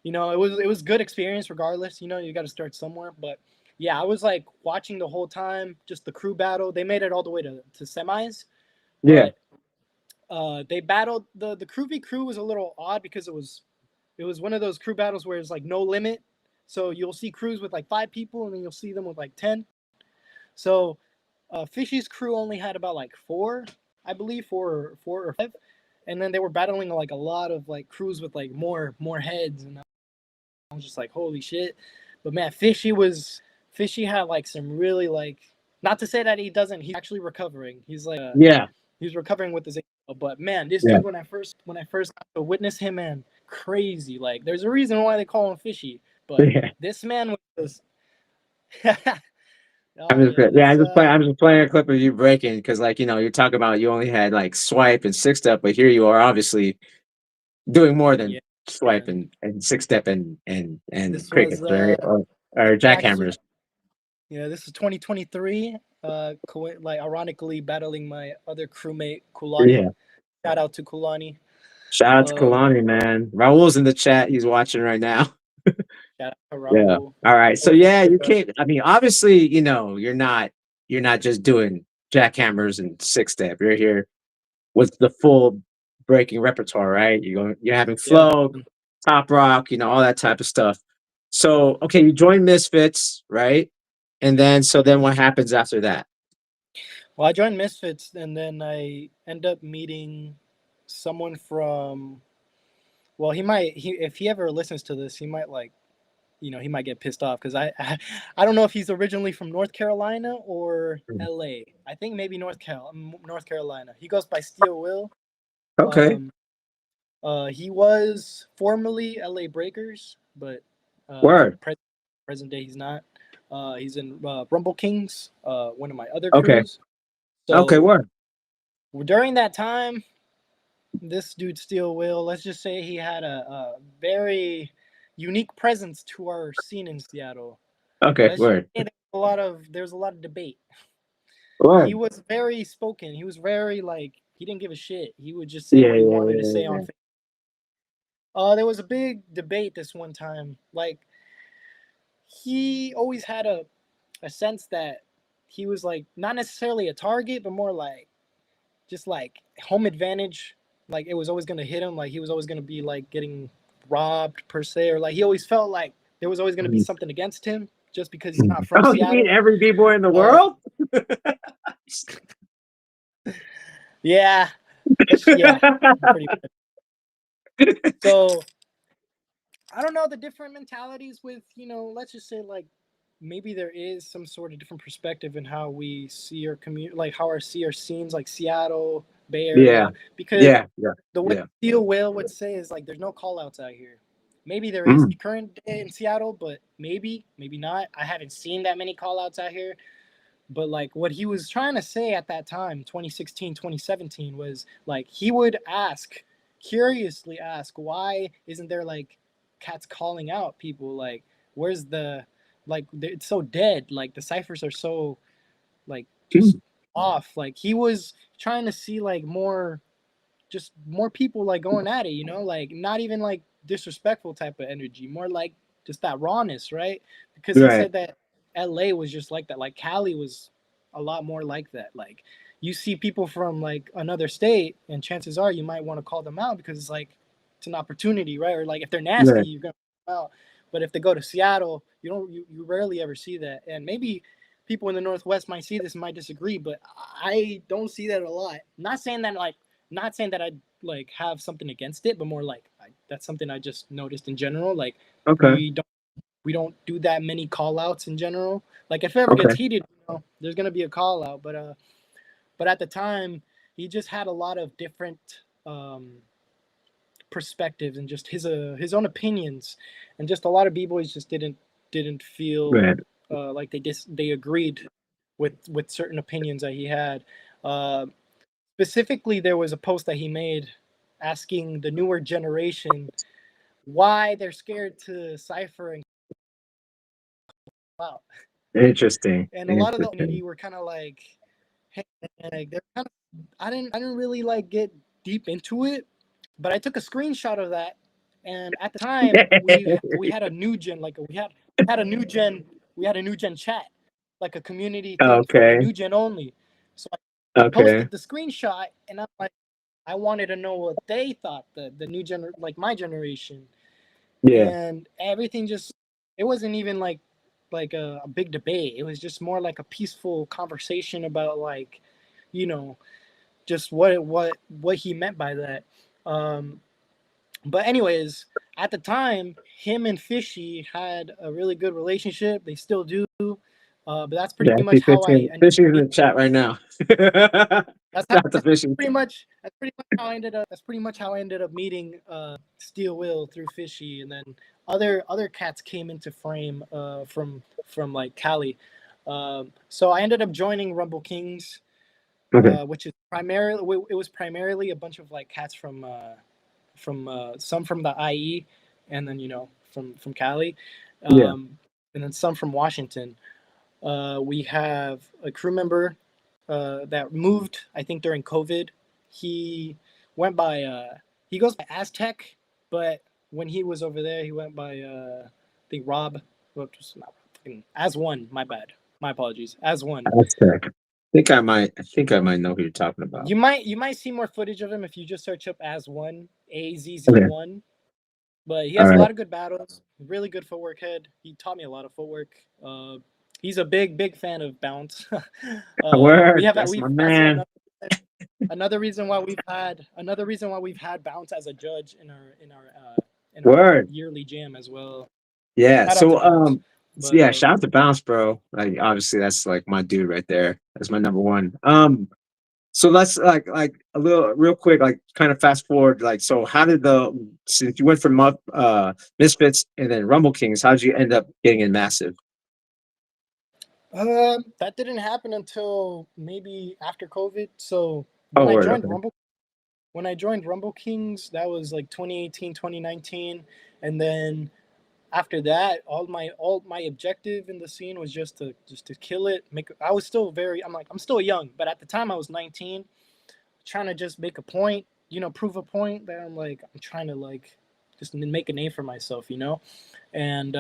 it was good experience regardless. You got to start somewhere. But yeah, I was like watching the whole time, just the crew battle. They made it all the way to semis, Yeah. but they battled the crew v crew was a little odd because it was one of those crew battles where it's like no limit. So you'll see crews with like 5 people, and then you'll see them with like 10. So Fishy's crew only had about like four, I believe, four or five, and then they were battling like a lot of like crews with like more heads, and I was just like, holy shit. But man, Fishy had like some really like, not to say that he's actually recovering. He's like Yeah. he's recovering with his ankle. But man, this Yeah. dude, when I first got to witness him, man, crazy. Like there's a reason why they call him Fishy. But Yeah. this man was I'm oh just yeah, yeah, this I'm just playing a clip of you breaking because like you're talking about you only had like swipe and six step, but here you are obviously doing more than yeah, swipe man. and six step and This was crickets, right? Or actually, jackhammers. yeah, this is 2023. Like ironically battling my other crewmate Kulani. Yeah. Shout out to Kulani. Shout out to Um, Kalani, man. Raul's in the chat. He's watching right now. Shout out to Yeah. Raul. All right. So OG yeah, you Trigger. can't. I mean, obviously, you're not just doing jackhammers and six step. You're here with the full breaking repertoire, right? You're having Yeah, flow, man. top rock, all that type of stuff. So okay, you join Misfits, right? And then what happens after that? Well, I joined Misfits, and then I end up meeting someone from. Well, if he ever listens to this, he might like, he might get pissed off because I don't know if he's originally from North Carolina or Mm. L.A. I think maybe North Carolina. He goes by Steel Will. Okay. Um, he was formerly L.A. Breakers, but Word. present day he's not. He's in Rumble Kings, one of my other Okay. crews. Okay. So Word. during that time, this dude Steel Will, let's just say he had a very unique presence to our scene in Seattle. Okay. Let's just Word. say there's a lot of debate. He Word. was very spoken. He was very like he didn't give a shit. He would just say Yeah. what he Yeah. wanted to Yeah. say Yeah. on. There was a big debate this one time. Like he always had a sense that he was like not necessarily a target, but more like just like home advantage. Like it was always gonna hit him. Like he was always gonna be like getting robbed per se, or like he always felt like there was always gonna be Mm. something against him just because he's not Mm. from Oh, you mean Seattle. every b-boy in the Uh, world? yeah, yeah, pretty much. So I don't know the different mentalities with let's just say like maybe there is some sort of different perspective in how we see our community, like how our see our scenes like Seattle, Bay Yeah. Area, because Yeah. Yeah. the way Yeah. Steel Whale would say is like there's no call outs out here. Maybe there is Mm. current day in Seattle, but maybe not. I haven't seen that many call outs out here. But like what he was trying to say at that time, 2016, 2017, was like he would curiously ask, why isn't there like cats calling out people? Like, where's it's so dead. Like the ciphers are so like just Mm. off. Like he was trying to see like more people like going at it, like not even like disrespectful type of energy, more like just that rawness, right? Because he Right. said that LA was just like that. Like Cali was a lot more like that. Like you see people from like another state, and chances are you might want to call them out because it's like it's an opportunity, right? Or like if they're nasty, Right. you're gonna call them out. But if they go to Seattle, you rarely ever see that. And maybe people in the Northwest might see this and might disagree, but I don't see that a lot. Not saying that I like have something against it, but more like that's something I just noticed in general. Like Okay. we don't we don't do that many call outs in general. Like if it ever Okay. gets heated, there's gonna be a call out. But at the time, he just had a lot of different um, perspectives and just his own opinions, and just a lot of b boys just didn't feel Right. like they agreed with certain opinions that he had. Uh, Specifically, there was a post that he made asking the newer generation why they're scared to cipher and call out. Interesting. And a lot of the Interesting. community were kind of like, hey, like they're kind of, I didn't really like get deep into it, but I took a screenshot of that. And at the time, we had a new gen, like we had a new gen, we had a new gen chat, like a community thing for the Okay. new gen only. So I Okay. posted the screenshot, and I'm like, I wanted to know what they thought, the new like my generation, Yeah. and everything just it wasn't even like a big debate. It was just more like a peaceful conversation about like, you know, just what he meant by that. Um, but anyways, at the time, him and Fishy had a really good relationship. They still do. But that's pretty Yeah, I see much how I fishing. ended Fishing up in the meeting. chat right now. Shout out to fishing. That's pretty much how I ended up. That's pretty much how I ended up meeting Steel Will through Fishy, and then other cats came into frame from like Cali. So I ended up joining Rumble Kings, Okay. which is primarily it was primarily a bunch of like cats from some from the IE, and then from Cali, Yeah. and then some from Washington. We have a crew member that moved, I think, during COVID. He went by he goes by Aztec, but when he was over there, he went by I think Rob. Whoops, not As One. My bad. My apologies. As One. That's sick. I think I might know who you're talking about. You might see more footage of him if you just search up As One, Okay. AZZ1. But he All has a right. lot of good battles. Really good footwork head. He taught me a lot of footwork. He's a big fan of bounce. We Word. have That's we've my also man. another reason why we've had bounce as a judge in our Word. yearly jam as well. Yeah. Shout out to So bounce. But yeah, shout out to Bounce, bro. Like obviously that's like my dude right there. That's my number one. So let's like a little real quick, like kind of fast forward. Like, so how did since you went from Misfits and then Rumble Kings, how did you end up getting in Massive? that didn't happen until maybe after COVID. So Oh, word. Okay. when I joined Rumble Kings, that was like 2018, 2019, and then after that, all my objective in the scene was just to kill it. I was still I'm still young, but at the time I was 19, trying to just make a point, prove a point that I'm trying to like just make a name for myself, and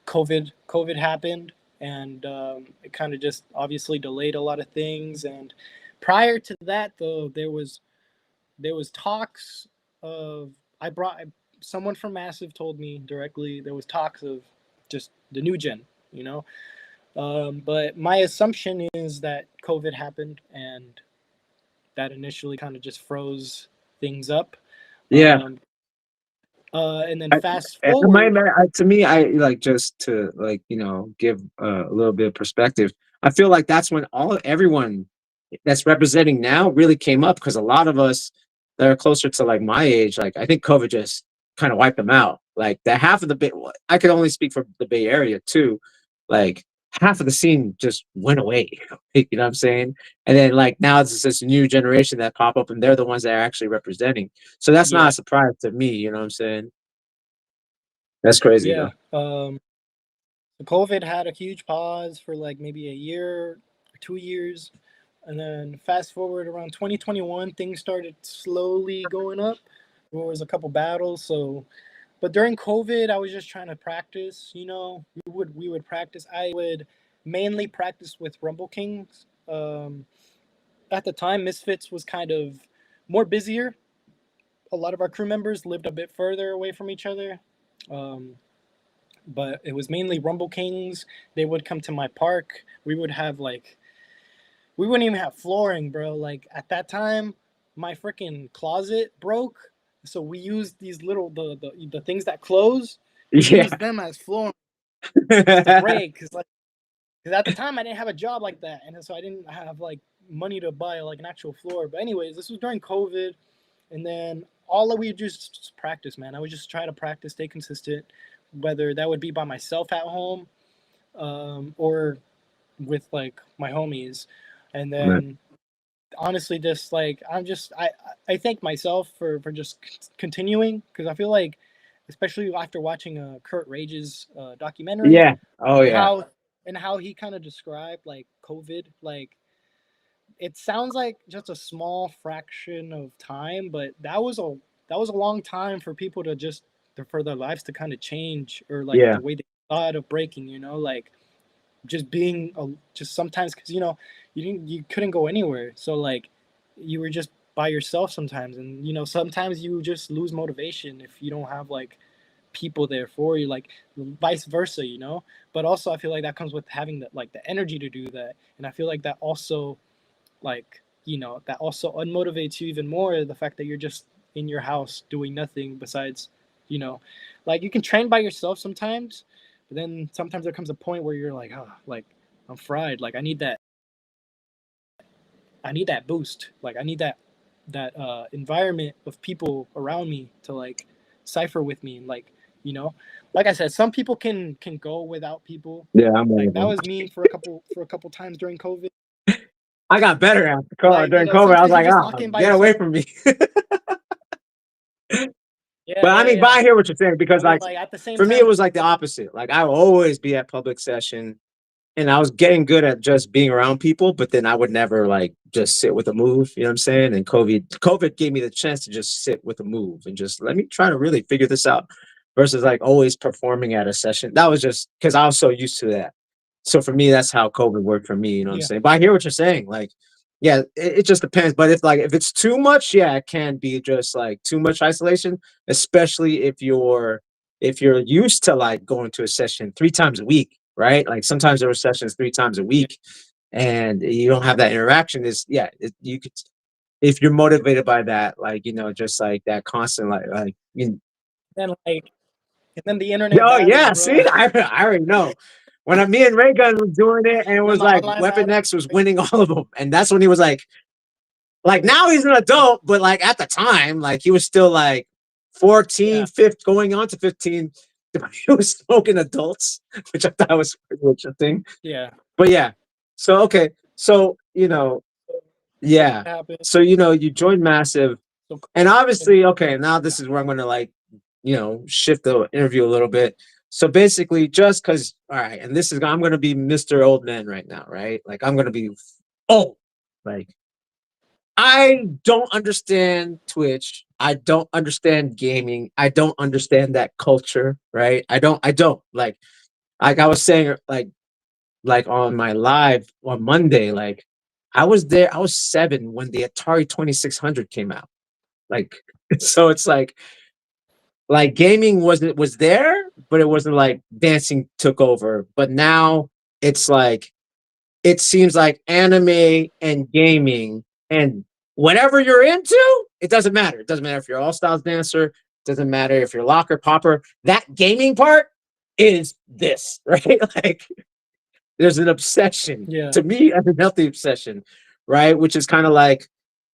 COVID happened, and it kind of just obviously delayed a lot of things. And prior to that, though, there was talks of I brought someone from Massive told me directly there was talks of just the new gen, you know. But my assumption is that COVID happened and that initially kind of just froze things up. Yeah. Um, and then I, fast my, forward, to me, I like just to like give a little bit of perspective. I feel like that's when everyone that's representing now really came up because a lot of us that are closer to like my age, like I think COVID just kind of wiped them out. Like that half of the Bay, I could only speak for the Bay Area too. Like half of the scene just went away. You know what I'm saying? And then like now it's this new generation that pop up, and they're the ones that are actually representing. So that's not a yeah, surprise to me. You know what I'm saying? That's crazy yeah. though. COVID had a huge pause for like maybe a year or 2 years. And then fast forward around 2021, things started slowly going up. There was a couple battles. But during COVID, I was just trying to practice. We would practice. I would mainly practice with Rumble Kings. At the time, Misfits was kind of more busier. A lot of our crew members lived a bit further away from each other. Um, but it was mainly Rumble Kings. They would come to my park. We wouldn't even have flooring, bro. Like at that time, my freaking closet broke, so we used these little the things that close. We Yeah. used them as flooring just to break, because at the time I didn't have a job like that, and so I didn't have like money to buy like an actual floor. But anyways, this was during COVID, and then all that we just practice, man. I would just try to practice, stay consistent, whether that would be by myself at home, or with like my homies. And Right. then honestly, just like I thank myself for just continuing, because I feel like, especially after watching Kurt Rage's documentary, Yeah. Oh and yeah. how he kind of described like COVID, like it sounds like just a small fraction of time, but that was a long time for people to just for their lives to kind of change, or like Yeah. the way they thought of breaking, like just being just sometimes, because you couldn't go anywhere, so like you were just by yourself sometimes, and sometimes you just lose motivation if you don't have like people there for you, like vice versa, you know. But also I feel like that comes with having the energy to do that, and I feel like that also, like, you know, that also unmotivates you even more, the fact that you're just in your house doing nothing besides, you know, like you can train by yourself sometimes, but then sometimes there comes a point where you're like, oh, like I'm fried, like I need that boost, like I need that environment of people around me to like cipher with me, and like, you know, like I said, some people can go without people. Yeah, I'm one Like of that them. was me for a couple times during COVID. I got better after Like, you during know, COVID. I was sometimes you like, just oh, lock in by get away yourself. from me. Yeah, But I yeah, mean, but yeah. I hear what you're saying I because, mean, like, like at the same for me, it time, was like the opposite. Like, I would always be at public session, and I was getting good at just being around people, but then I would never like just sit with a move. You know what I'm saying? And COVID gave me the chance to just sit with a move and just let me try to really figure this out, versus like always performing at a session. That was just because I was so used to that. So for me, that's how COVID worked for me. You know what I'm yeah. saying? But I hear what you're saying. Like, yeah, it just depends. But if it's too much, yeah, it can be just like too much isolation, especially if you're used to like going to a session 3 times a week, right? Like sometimes there were sessions 3 times a Yeah. week, and you don't have that interaction. Is yeah, you could, if you're motivated by that, like just like that constant, Then like, and then the internet oh battles, yeah, bro. see, I already know. When me and Ray Gun was doing it, and it And then was the like online Weapon battle. X was winning all of them, and that's when he was like now he's an adult, but like at the time, like he was still like 14, Yeah, 15, going on to 15. He was smoking adults, which I thought was pretty interesting. yeah. But yeah, so okay, so So yeah, that happened. so you joined Massive, So and and obviously, okay, now yeah. this is where I'm gonna like shift the interview a little bit. So basically, just because, all right, and this is I'm gonna be Mr. Old Man right now, right? Like I'm gonna be old, like I don't understand Twitch. I don't understand gaming. I don't understand that culture, right? I don't like I was saying like on my live on Monday, like I was there, I was 7 when the Atari 2600 came out. Like so it's like gaming was there, but it wasn't like dancing took over. But now it's like it seems like anime and gaming and whatever you're into, it doesn't matter. It doesn't matter if you're all styles dancer, it doesn't matter if you're locker popper. That gaming part is this, right? Like there's an obsession Yeah. to me, as a healthy obsession, right? Which is kind of like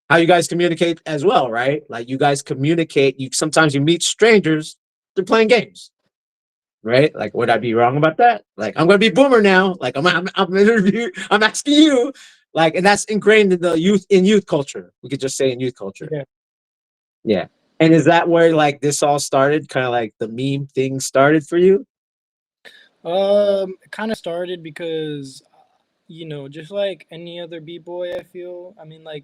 how you guys communicate as well, right? Like you guys communicate. You sometimes you meet strangers. They're playing games, right? Like, would I be wrong about that? Like, I'm gonna be boomer now. Like, I'm interview. I'm asking you. Like, and that's ingrained in the youth culture. We could just say in youth culture. Yeah. Yeah. And is that where like this all started? Kind of like the meme thing started for you? It kind of started because, just like any other b-boy, I feel. I mean, like,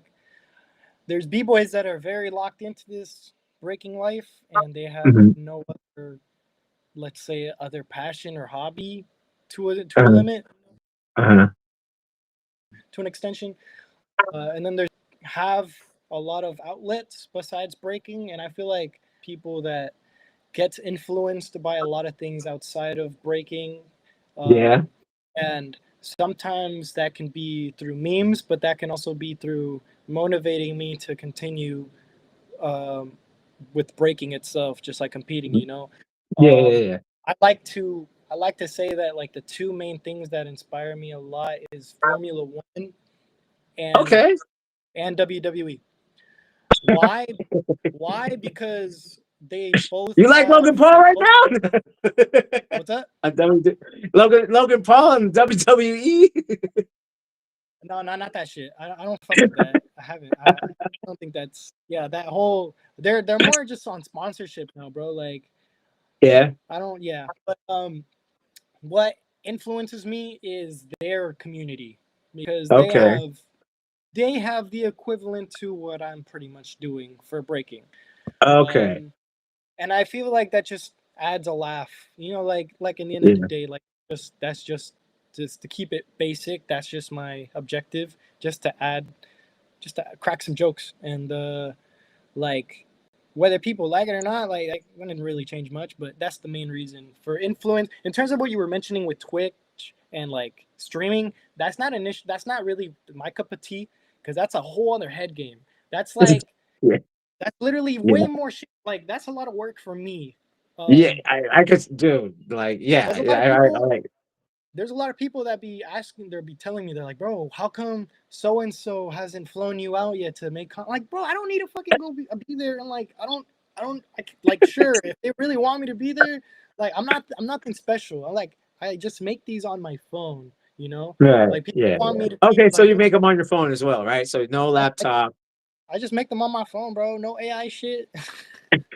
there's b-boys that are very locked into this breaking life, and they have Mm-hmm. no other, let's say, other passion or hobby to a Uh-huh. limit, Uh-huh. to an extension. And then there's have a lot of outlets besides breaking, and I feel like people that gets influenced by a lot of things outside of breaking, Yeah. um, and sometimes that can be through memes, but that can also be through motivating me to continue, um, with breaking itself, just like competing. Yeah. Yeah. um, Yeah. I like to say that like the two main things that inspire me a lot is Formula One and Okay. WWE. Why? Why? Because they both You like have Logan Paul they right both. now? What's that? Logan Paul and WWE. No, not that shit. I don't fuck with that. I haven't. I don't think that's, yeah. That whole, they're more just on sponsorship now, bro. Like Yeah. I don't. Yeah, but what influences me is their community, because they Okay. have they have the equivalent to what I'm pretty much doing for breaking. Okay. Um, and I feel like that just adds a laugh. Like in the end of the Yeah. day, like just to keep it basic. That's just my objective, just to crack some jokes and like whether people like it or not, like wouldn't really change much. But that's the main reason for influence. In terms of what you were mentioning with Twitch and like streaming, that's not an issue. That's not really my cup of tea because that's a whole other head game. That's like Yeah, that's literally yeah, way more shit. Like that's a lot of work for me. yeah. Um, I could, dude. Like, yeah, there's a yeah. lot of I people. like. There's a lot of people that be asking, they'll be telling me, they're like, bro, how come so and so hasn't flown you out yet to make like, bro, I don't need to fucking go be there, and like, like, sure, if they really want me to be there, like, I'm nothing special. I just make these on my phone, you know, Right. like people Yeah, want yeah. me to be Okay, so like, you make them on your phone as well, right? So no I, laptop. I just make them on my phone, bro. No AI shit.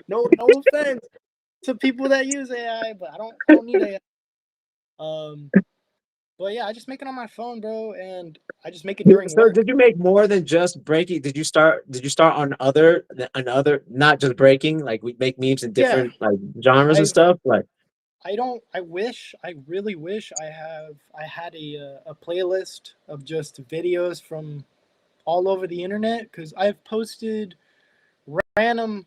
No offense to people that use AI, but I don't need AI. Um, But yeah, I just make it on my phone, bro, and I just make it during So work. did you make more than just breaking? Did you start on other, not just breaking? Like we make memes in Yeah, different like genres and I've stuff. Like, I don't I really wish I had a playlist of just videos from all over the internet cuz I've posted random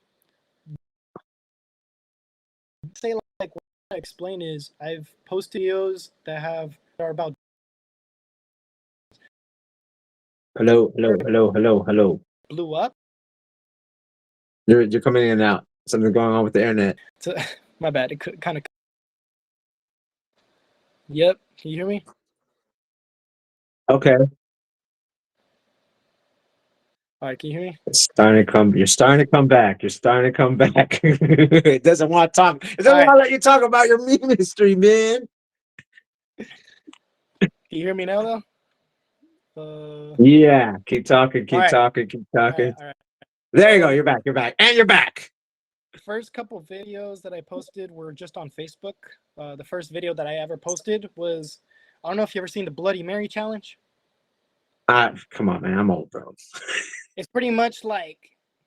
say like what I explain is I've posted videos that are about hello, hello, hello, hello, hello. blew up. You're coming in and out. Something's going on with the internet. So, my bad. It kind of Yep, can you hear me? Okay, All right, can you hear me? it's starting to come. You're starting to come back. You're starting to come back. It doesn't want to talk. It All doesn't want right. to let you talk about your meme history, man. Can you hear me now though? Yeah, keep talking, All keep right. talking, keep All right. talking. All right. There you go. So You're back. You're back, and you're back. first couple videos that I posted were just on Facebook. The first video that I ever posted was I don't know if you ever seen the Bloody Mary challenge. Come on, man. I'm old, bro. It's pretty much like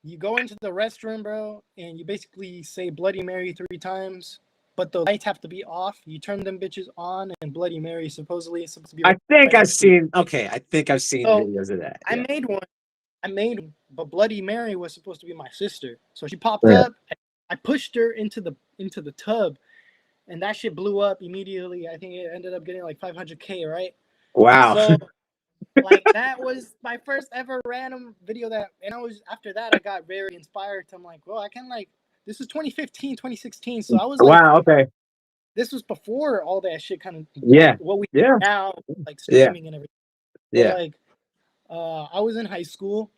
you go into the restroom, bro, and you basically say Bloody Mary 3 times, but the lights have to be off. You turn them bitches on, and Bloody Mary supposedly is supposed to be I think right I've next to you. seen. Okay, I think I've seen So videos of that. I Yeah. made one. But Bloody Mary was supposed to be my sister. So she popped Yeah. up. I pushed her into the tub, and that shit blew up immediately. I think it ended up getting like 500K, right? Wow. So like that was my first ever random video and I was after that I got very inspired. I'm like, well, I can like this is 2015, 2016, so I was like, Wow. Okay. this was before all that shit kind of like Yeah. what we Yeah. now like Yeah. streaming and everything. But Yeah. like, I was in high school,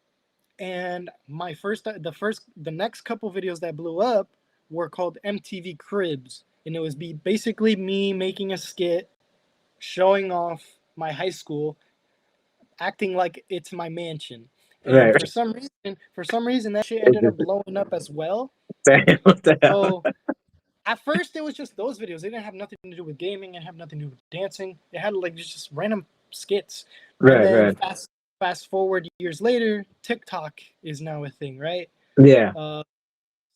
and the next couple videos that blew up were called MTV Cribs, and it was basically me making a skit showing off my high school, acting like it's my mansion. And Right. for some reason that shit It's ended up just- blowing up as well. what the hell? So at first it was just those videos. They didn't have nothing to do with gaming and have nothing to do with dancing. It had like just random skits. And Right. then Right. fast forward years later, TikTok is now a thing, right? Yeah. Uh,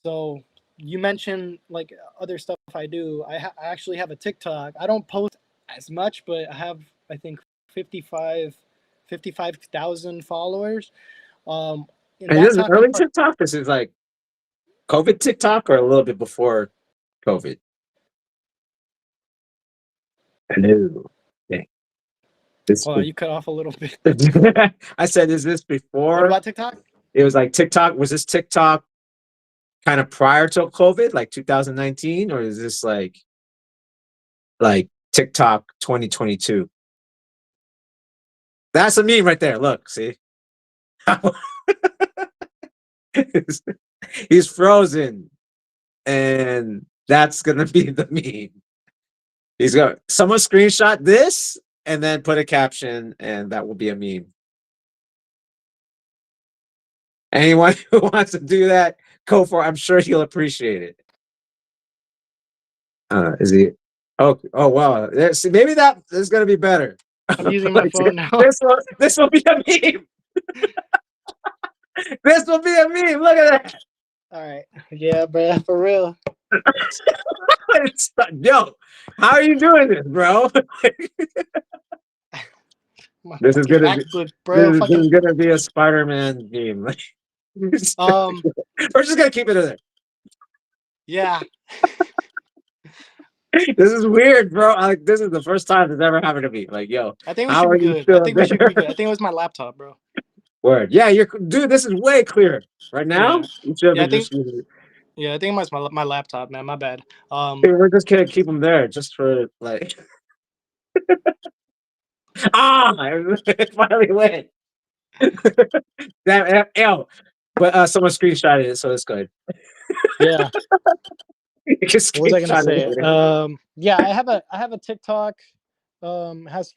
so you mentioned like other stuff I do. I actually have a TikTok. I don't post as much, but I have I think 55,000 followers. Um, in And that this is talk, early TikTok. This is like COVID TikTok, or a little bit before COVID. Hello. Okay. This. hold on, you cut off a little bit. I said, is this What before? about TikTok? It was like TikTok. Was this TikTok kind of prior to COVID, like 2019, or is this like TikTok 2022? That's a meme right there. Look, see, he's frozen, and that's gonna be the meme. He's got someone screenshot this and then put a caption, and that will be a meme. Anyone who wants to do that, go for it. I'm sure he'll appreciate it. Is he? Oh, oh wow. See, maybe that is gonna be better. I'm using my Like, phone now. this will be a meme. This will be a meme. Look at that. All right, yeah, bro, for real. Yo, how are you doing this, bro? My This is fucking gonna be MacBook, bro. this Fucking is gonna be a Spider-Man meme. We're Um, just gonna keep it in there. yeah, This is weird, bro. Like, this is the first time this ever happened to me. Like, yo, I think we how should are be you good. I still think we should be there? good. I think it was my laptop, bro. Word. Yeah, you're dude. This is way clearer right now. Yeah, You should have yeah. I been think just using it. yeah, I think it was my laptop, man. My bad. Hey, we're just gonna keep them there, just for like. Ah, it finally went. That L. But someone screenshotted it, so it's good. Yeah. You can What was I gonna screenshot it say? later. Yeah, I have a TikTok. Has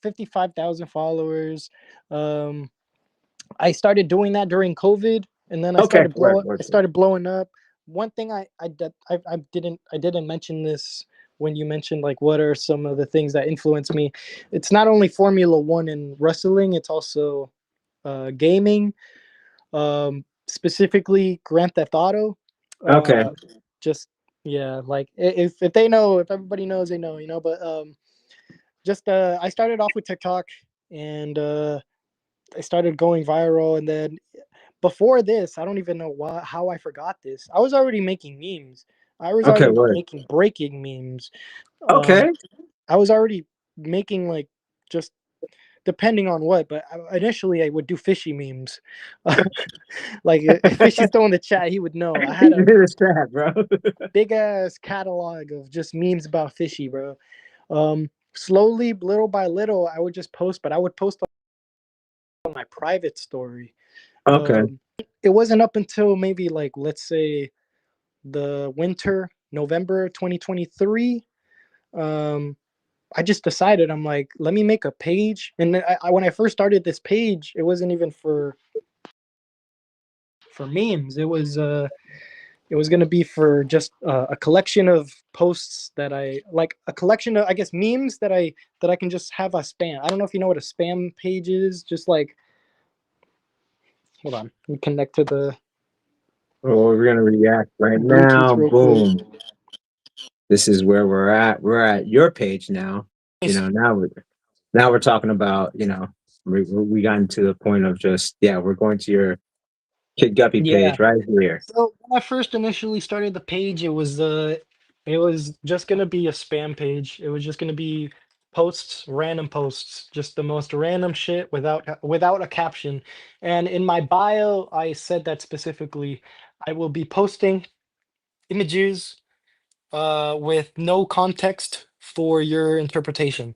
55,000 followers. Um, I started doing that during COVID, and then Okay, word, word, I word. started blowing up. One thing I didn't mention this when you mentioned like what are some of the things that influence me. It's not only Formula One and wrestling; it's also gaming, specifically Grand Theft Auto. Okay, Just yeah, like if they know, if everybody knows, they know, you know. But just I started off with TikTok, and I started going viral, and then before this, I don't even know how I forgot this. I was already making memes. I was okay, already word. making breaking memes. Okay. I was already making like just depending on what, but initially I would do fishy memes. Like if Fishy's still in the chat, he would know. I had a It's sad, bro. big ass catalog of just memes about Fishy, bro. Slowly, little by little, I would just post, but I would post on my private story. Okay. Um, it wasn't up until maybe like let's say the winter, November 2023. Um, I just decided I'm like, let me make a page. And then when I first started this page, it wasn't even for memes. It was gonna be for just a collection of posts that I like, a collection of I guess memes that I can just have a spam. I don't know if you know what a spam page is. Just like hold on, let me connect to the Well, we're gonna react right Bluetooth now. real quick. Boom. This is where we're at. We're at your page now. You know, now we're talking about, we got into the point of just, yeah, we're going to your Kid Guppy Yeah. page right here. So when I first initially started the page, it was just gonna be a spam page. It was just gonna be posts, random posts, just the most random shit without a caption. And in my bio, I said that specifically. I will be posting images with no context for your interpretation.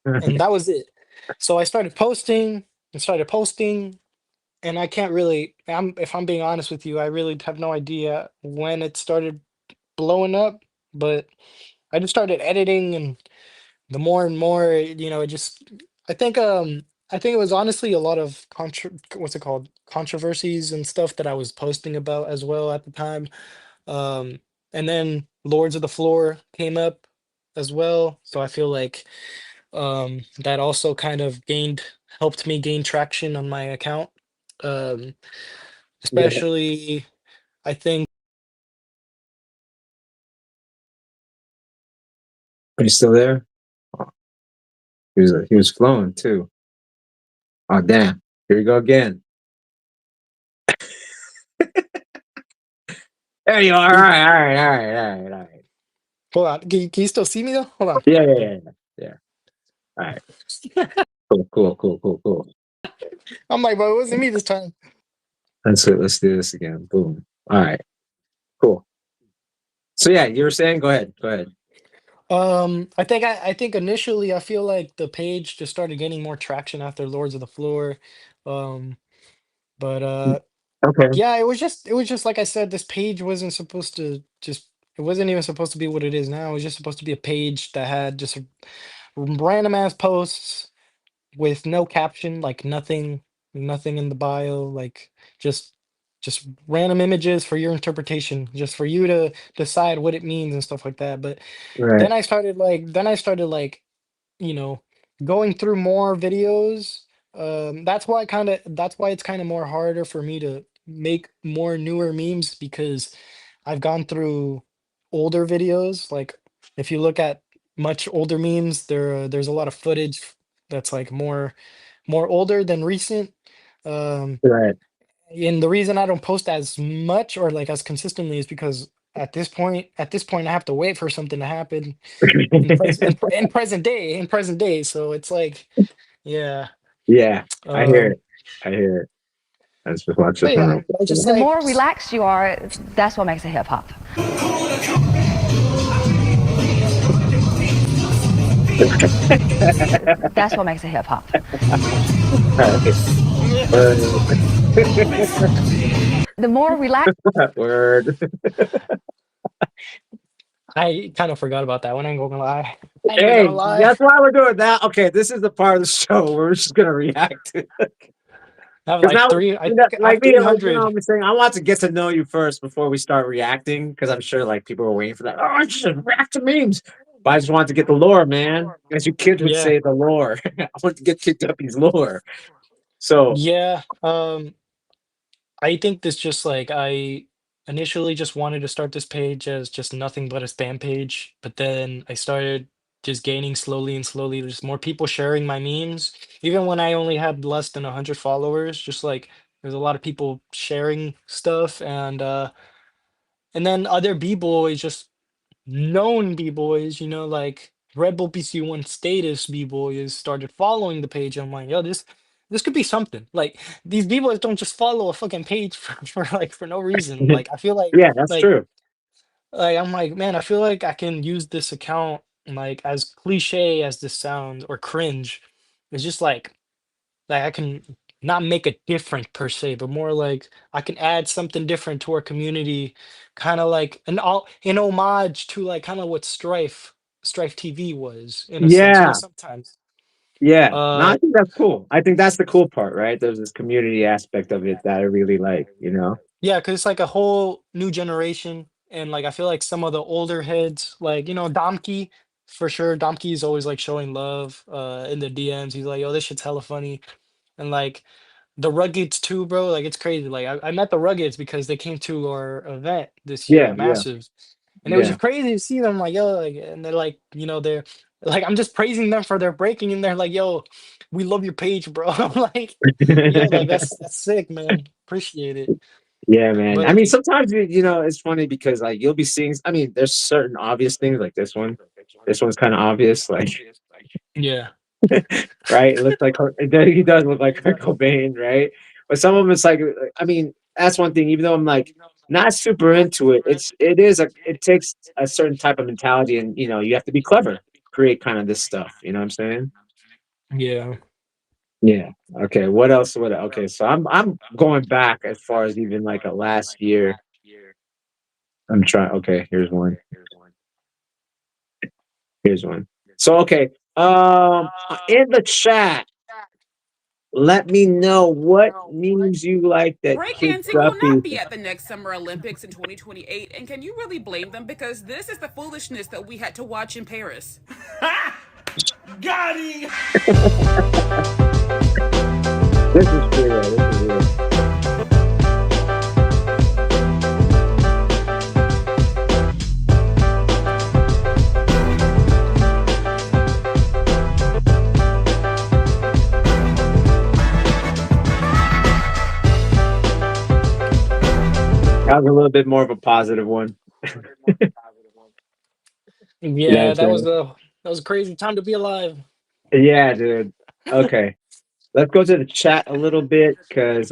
And that was it. So I started posting and started posting, and I can't really if I'm being honest with you, I really have no idea when it started blowing up, but I just started editing, and the more and more, it just I think I think it was honestly a lot of what's it called? Controversies and stuff that I was posting about as well at the time. Um and then Lords of the Floor came up as well. So I feel like that also kind of helped me gain traction on my account. Um Yeah. especially I think Are you still there? Oh, he was flowing too. Oh damn. Here we go again. There you are. All right, all right, all right, all right, all right. hold on. Can you still see me though? Hold on. Yeah, yeah, yeah, yeah. Yeah. All right. Cool, cool, cool, cool, cool. I'm like, bro, it wasn't me this time. Let's do this again. Boom. All right. Cool. So yeah, you were saying, go ahead. Go ahead. I think initially I feel like the page just started gaining more traction after Lords of the Floor. Um, but Okay. yeah, it was just like I said, this page wasn't supposed to just it wasn't even supposed to be what it is now. It was just supposed to be a page that had just random ass posts with no caption, like nothing in the bio, like just just random images for your interpretation, just for you to decide what it means and stuff like that. But Right. then I started like, you know, going through more videos. That's why it's kind of more harder for me to make more newer memes because I've gone through older videos. Like if you look at much older memes, there's a lot of footage that's like more older than recent. Um, Right. And the reason I don't post as much or like as consistently is because at this point, I have to wait for something to happen in present day. So it's like, yeah. Yeah, I hear Um, it. I hear it. Let's just watch but this one yeah, real I just quick. The like, more relaxed you are, that's what makes it hip hop. That's what makes it hip hop. All right. Word. The more relaxed. Word. I kind of forgot about that one. I ain't gonna lie. I ain't even gonna Hey, lie. that's why we're doing that. Okay, this is the part of the show where we're just gonna react to. I have Because like now, three. I you know, think I have like me, like 300. I'm saying, I want to get to know you first before we start reacting. Because I'm sure like people are waiting for that. Oh, I just react to memes. But I just want to get the lore, man. As you kids would Yeah, say, the lore. I want to get Kid Guppy's lore. So yeah. I think this just like I initially just wanted to start this page as just nothing but a spam page, but then I started just gaining slowly and slowly. There's more people sharing my memes, even when I only had less than 100 followers. Just like there's a lot of people sharing stuff, and then other b-boys, just known b-boys, like Red Bull PC1 status b-boys started following the page. I'm like, yo, this could be something. Like these b-boys don't just follow a fucking page for no reason. Like I feel yeah, that's like true. like I'm like, man, I feel like I can use this account, like as cliche as this sounds or cringe. It's just like I can not make a difference per se, but more like I can add something different to our community, kind of like an homage to like kind of what Strife TV was in a sense, Yeah, sometimes. yeah. No, Uh I think that's cool. I think that's the cool part, right? There's this community aspect of it that I really like. You know. yeah, because it's like a whole new generation, and like I feel like some of the older heads, like Domkey, for sure. Domkey is always like showing love in the DMs. He's like, yo, this shit's hella funny. And like the Ruggeds too, bro. Like it's crazy. Like I met the Ruggeds because they came to our event this year Yeah, at yeah, Massive, and it was yeah. just crazy to see them. Like yo, like, and they're like, they're like, I'm just praising them for their breaking, and they're like, yo, we love your page, bro. I'm like, yo, like that's sick, man. Appreciate it. Yeah, man. I But mean, sometimes it's funny because like you'll be seeing. I mean, there's certain obvious things like this one. This one's kind of obvious, like yeah, right. It looks like he does look like Kurt Cobain, right? But some of them, it's like, I mean, that's one thing. Even though I'm like not super into it, it takes a certain type of mentality, and you have to be clever, create kind of this stuff. You know what I'm saying? yeah. Yeah. Okay. What else? Okay. So I'm going back as far as even like a last year. I'm trying. Okay. Here's one. Here's one. So okay. In the chat, let me know what memes you like that Kid Breakdancing will not Guppy. be at the next Summer Olympics in 2028, and can you really blame them? Because this is the foolishness that we had to watch in Paris. Got him! This is true. Though. This is real. That was a little bit more of a positive one. You know what I'm Yeah, saying? that was a crazy time to be alive. Yeah, dude. Okay. Let's go to the chat a little bit because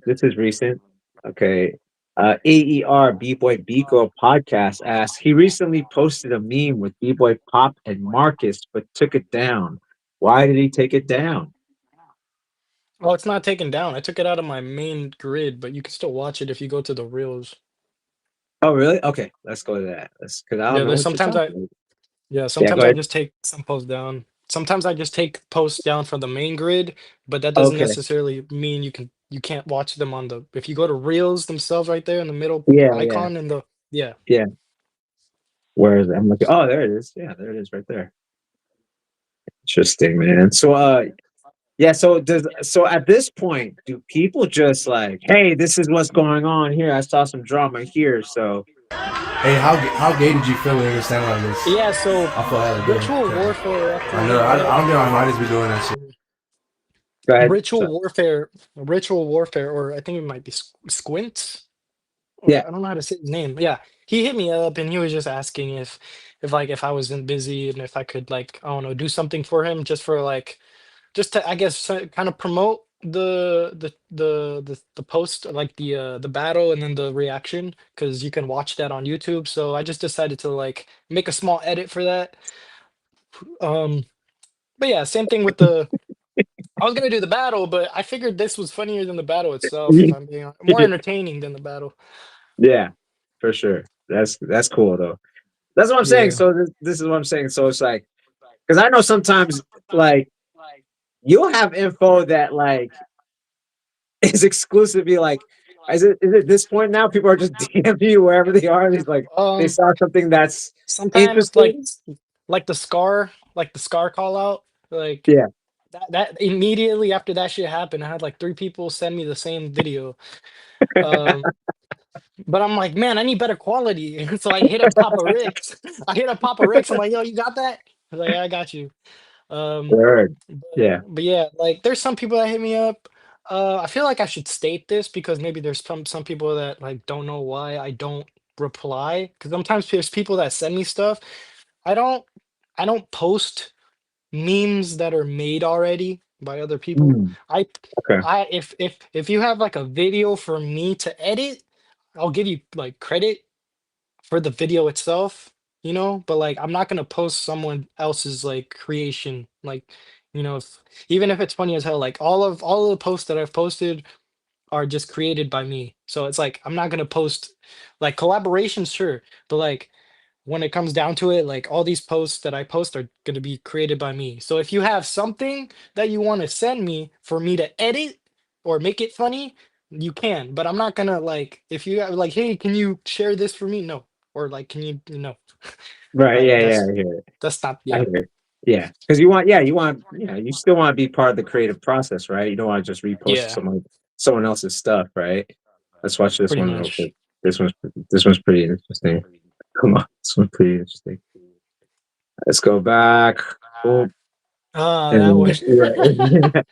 this is recent. Okay. AER B-Boy B-Girl podcast asks, he recently posted a meme with B-Boy Pop and Marcus, but took it down. Why did he take it down? Oh, it's not taken down. I took it out of my main grid, but you can still watch it if you go to the reels. Oh, really? Okay, let's go to that. Because I don't Yeah, know there's what you're sometimes talking I about. yeah, Yeah, go sometimes I ahead. just take some posts down. Sometimes I just take posts down from the main grid, but that doesn't Okay. necessarily mean you can't watch them on the if you go to reels themselves right there in the middle Yeah, yeah, icon and the yeah. yeah. Where is it? I'm looking. Oh, there it is. Yeah, there it is right there. Interesting, man. So, yeah. So at this point, do people just like, hey, this is what's going on here? I saw some drama here. So, Hey, how gay did you feel when you were standing like this? Yeah, so I feel hella gay. virtual warfare after I know. I don't get why might be doing that shit. Go ahead. Ritual warfare, or I think it might be Squints, Yeah. or I don't know how to say his name. Yeah, he hit me up and he was just asking if like if I wasn't busy and if I could like I don't know do something for him just for like just to I guess kind of promote the post like the battle and then the reaction because you can watch that on YouTube. So I just decided to like make a small edit for that. Um, but yeah, same thing with the. I was gonna do the battle, but I figured this was funnier than the battle itself. If I'm being more entertaining than the battle. Yeah, for sure. That's cool though. That's what I'm saying. Yeah. So this is what I'm saying. So it's like because I know sometimes like you'll have info that like is exclusively like is it this point now? People are just DMing you wherever they are. He's like they Um. saw something that's Sometimes interesting. like the scar call out, like Yeah. that immediately after that shit happened, I had like three people send me the same video. Um. But I'm like, man, I need better quality. So I hit up Papa Rick's. I hit up Papa Rick's. I'm like, yo, you got that? He's like, yeah, I got you. Um, Word. but, Yeah. but yeah, like there's some people that hit me up. I feel like I should state this because maybe there's some people that like don't know why I don't reply. Because sometimes there's people that send me stuff. I don't I don't post memes that are made already by other people. Mm, I okay. I if you have like a video for me to edit, I'll give you like credit for the video itself, but like I'm not gonna post someone else's like creation. Like, even if it's funny as hell, like all of the posts that I've posted are just created by me. So it's like I'm not gonna post like collaborations, sure, but like when it comes down to it, like all these posts that I post are going to be created by me. So if you have something that you want to send me for me to edit or make it funny, you can. But I'm not gonna like if you have like, hey, can you share this for me? No. Or like, can you? Right. Like Yeah. Yeah. I hear it. that's not I yeah hear it. Yeah. Because you still want to be part of the creative process, right? You don't want to just repost yeah someone else's stuff, right? Let's watch this pretty one real much. quick. This one's pretty interesting. Come on, this one's pretty interesting. Let's go back. Boom. That And one, yeah.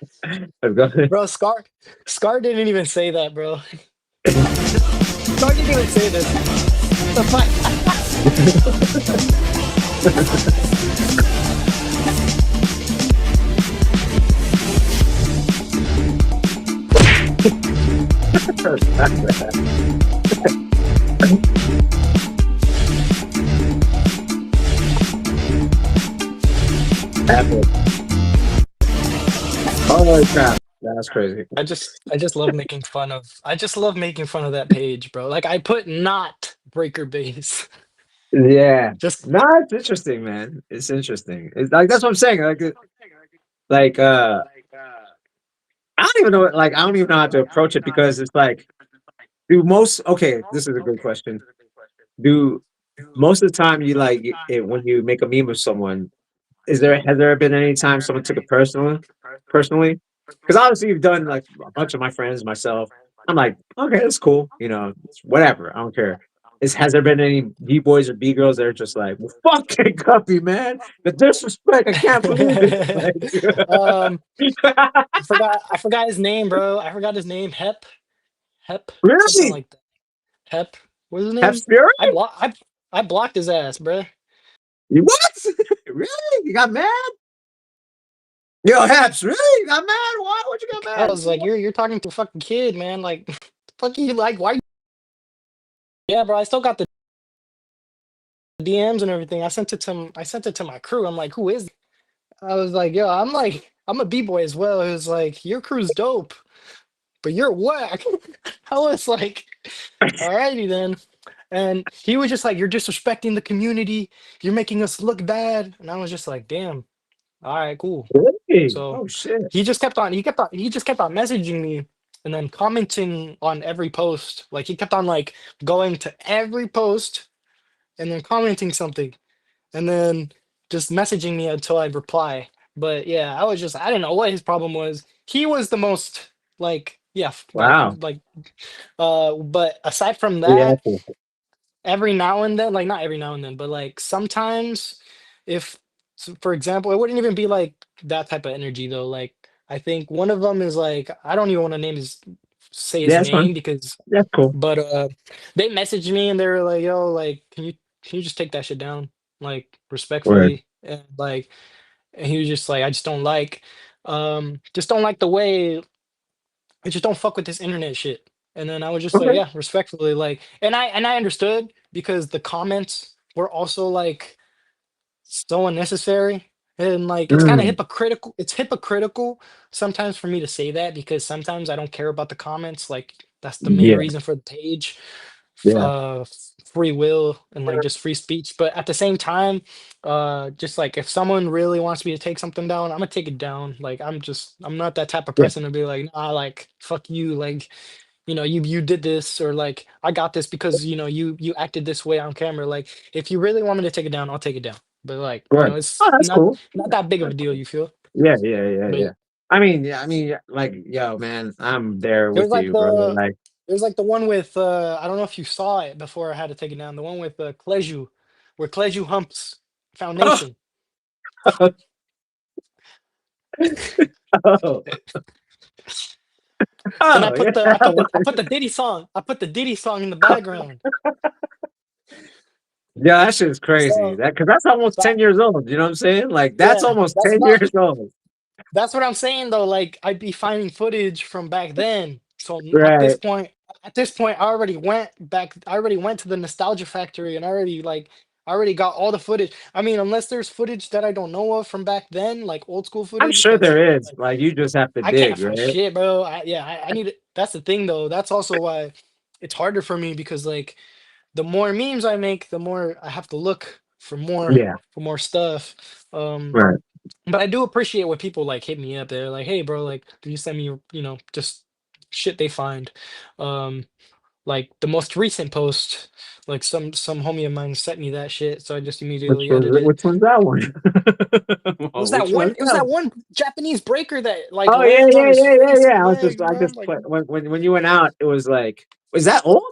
Let's go. bro. Scar didn't even say that, bro. Scar didn't even say this. The fuck? Epic. Holy crap. That's crazy. I just love making fun of that page, bro. Like I put not breaker base. Yeah. Just No, it's interesting, man. It's interesting. It's like that's what I'm saying. Like I don't even know like I don't even know how to approach it because it's like okay, this is a good question. Do most of the time you like it when you make a meme of someone, has there been any time someone took it personally? Because obviously you've done like a bunch of my friends, myself. I'm like, okay, that's cool. It's whatever. I don't care. Has there been any B boys or B girls that are just like, well, fuck that Guppy, man. The disrespect, I can't believe it. um Like, I forgot his name, bro. I forgot his name. Hep, something really? like that. Hep. What's his Have name? Fury? I blocked his ass, bro. You what? Really? You got mad? Yo, Haps, really? You got mad? Why? What'd you get I mad? was like, you're talking to a fucking kid, man. Like, fuck you. Like, why? Yeah, bro. I still got the DMs and everything. I sent it to my crew. I'm like, who is? I was like, yo, I'm a b-boy as well. It was like, your crew's dope, but you're whack. I was like, alrighty then. And he was just like, you're disrespecting the community. You're making us look bad. And I was just like, damn. All right, cool. Really? So Oh shit. he just kept on messaging me and then commenting on every post. Like he kept on like going to every post and then commenting something and then just messaging me until I'd reply. But yeah, I didn't know what his problem was. He was the most like yeah, Wow. but aside from Yeah. that, every now and then, like not every now and then, but like sometimes if for example, it wouldn't even be like that type of energy though. Like I think one of them is like I don't even want to say his Yeah, that's fine. name because That's cool. but they messaged me and they were like, "Yo, like can you just take that shit down like Word. respectfully?" And like and he was just like, "I just don't like the way I just don't fuck with this internet shit." And then I was just like, Okay. "Yeah, respectfully." Like and I understood because the comments were also like so unnecessary and like it's kind of Mm, hypocritical. It's hypocritical sometimes for me to say that because sometimes I don't care about the comments. Like that's the main yeah, reason for the page, yeah, free will and like just free speech. But at the same time, just like if someone really wants me to take something down, I'm gonna take it down. Like I'm not that type of yeah, person to be like, nah, like fuck you, like you did this or like I got this because you acted this way on camera. Like if you really want me to take it down, I'll take it down. But like right. Oh, it's that's cool. not that big of a deal. You feel? Yeah, yeah, yeah, But yeah. I mean, like, yo, man, I'm there there was with like you, bro. the Like, there's like the one with I don't know if you saw it before I had to take it down. The one with Kleju, where Kleju humps oh, foundation. oh, And oh, yeah. I put the Diddy song. I put the Diddy song in the background. Yeah, that shit is crazy. So, That because that's almost so 10 years old. You know what I'm saying? Like, that's yeah, almost that's 10 years old. that's what I'm saying though. Like I'd be finding footage from back then. So Right. at this point, I already went back. I already went to the nostalgia factory and I already got all the footage. I mean, unless there's footage that I don't know of from back then, like old school I'm footage, sure because there is. Like, you just have to I can't dig, find right? shit, bro. I need it. That's the thing though. That's also why it's harder for me because like the more memes I make, the more I have to look Yeah. for more stuff. Um, Right. but I do appreciate when people like hit me up. They're like, "Hey, bro, like, can you send me, just shit they find?" Um, like the most recent post, like some homie of mine sent me that shit, so I just immediately edited it. Which one's that one? It was Oh, which one is it was that that one? one Japanese breaker that like Oh yeah, lands on yeah, his yeah, yeah, face yeah. and legs, I bro. just Like, when you went out, it was like, was that old?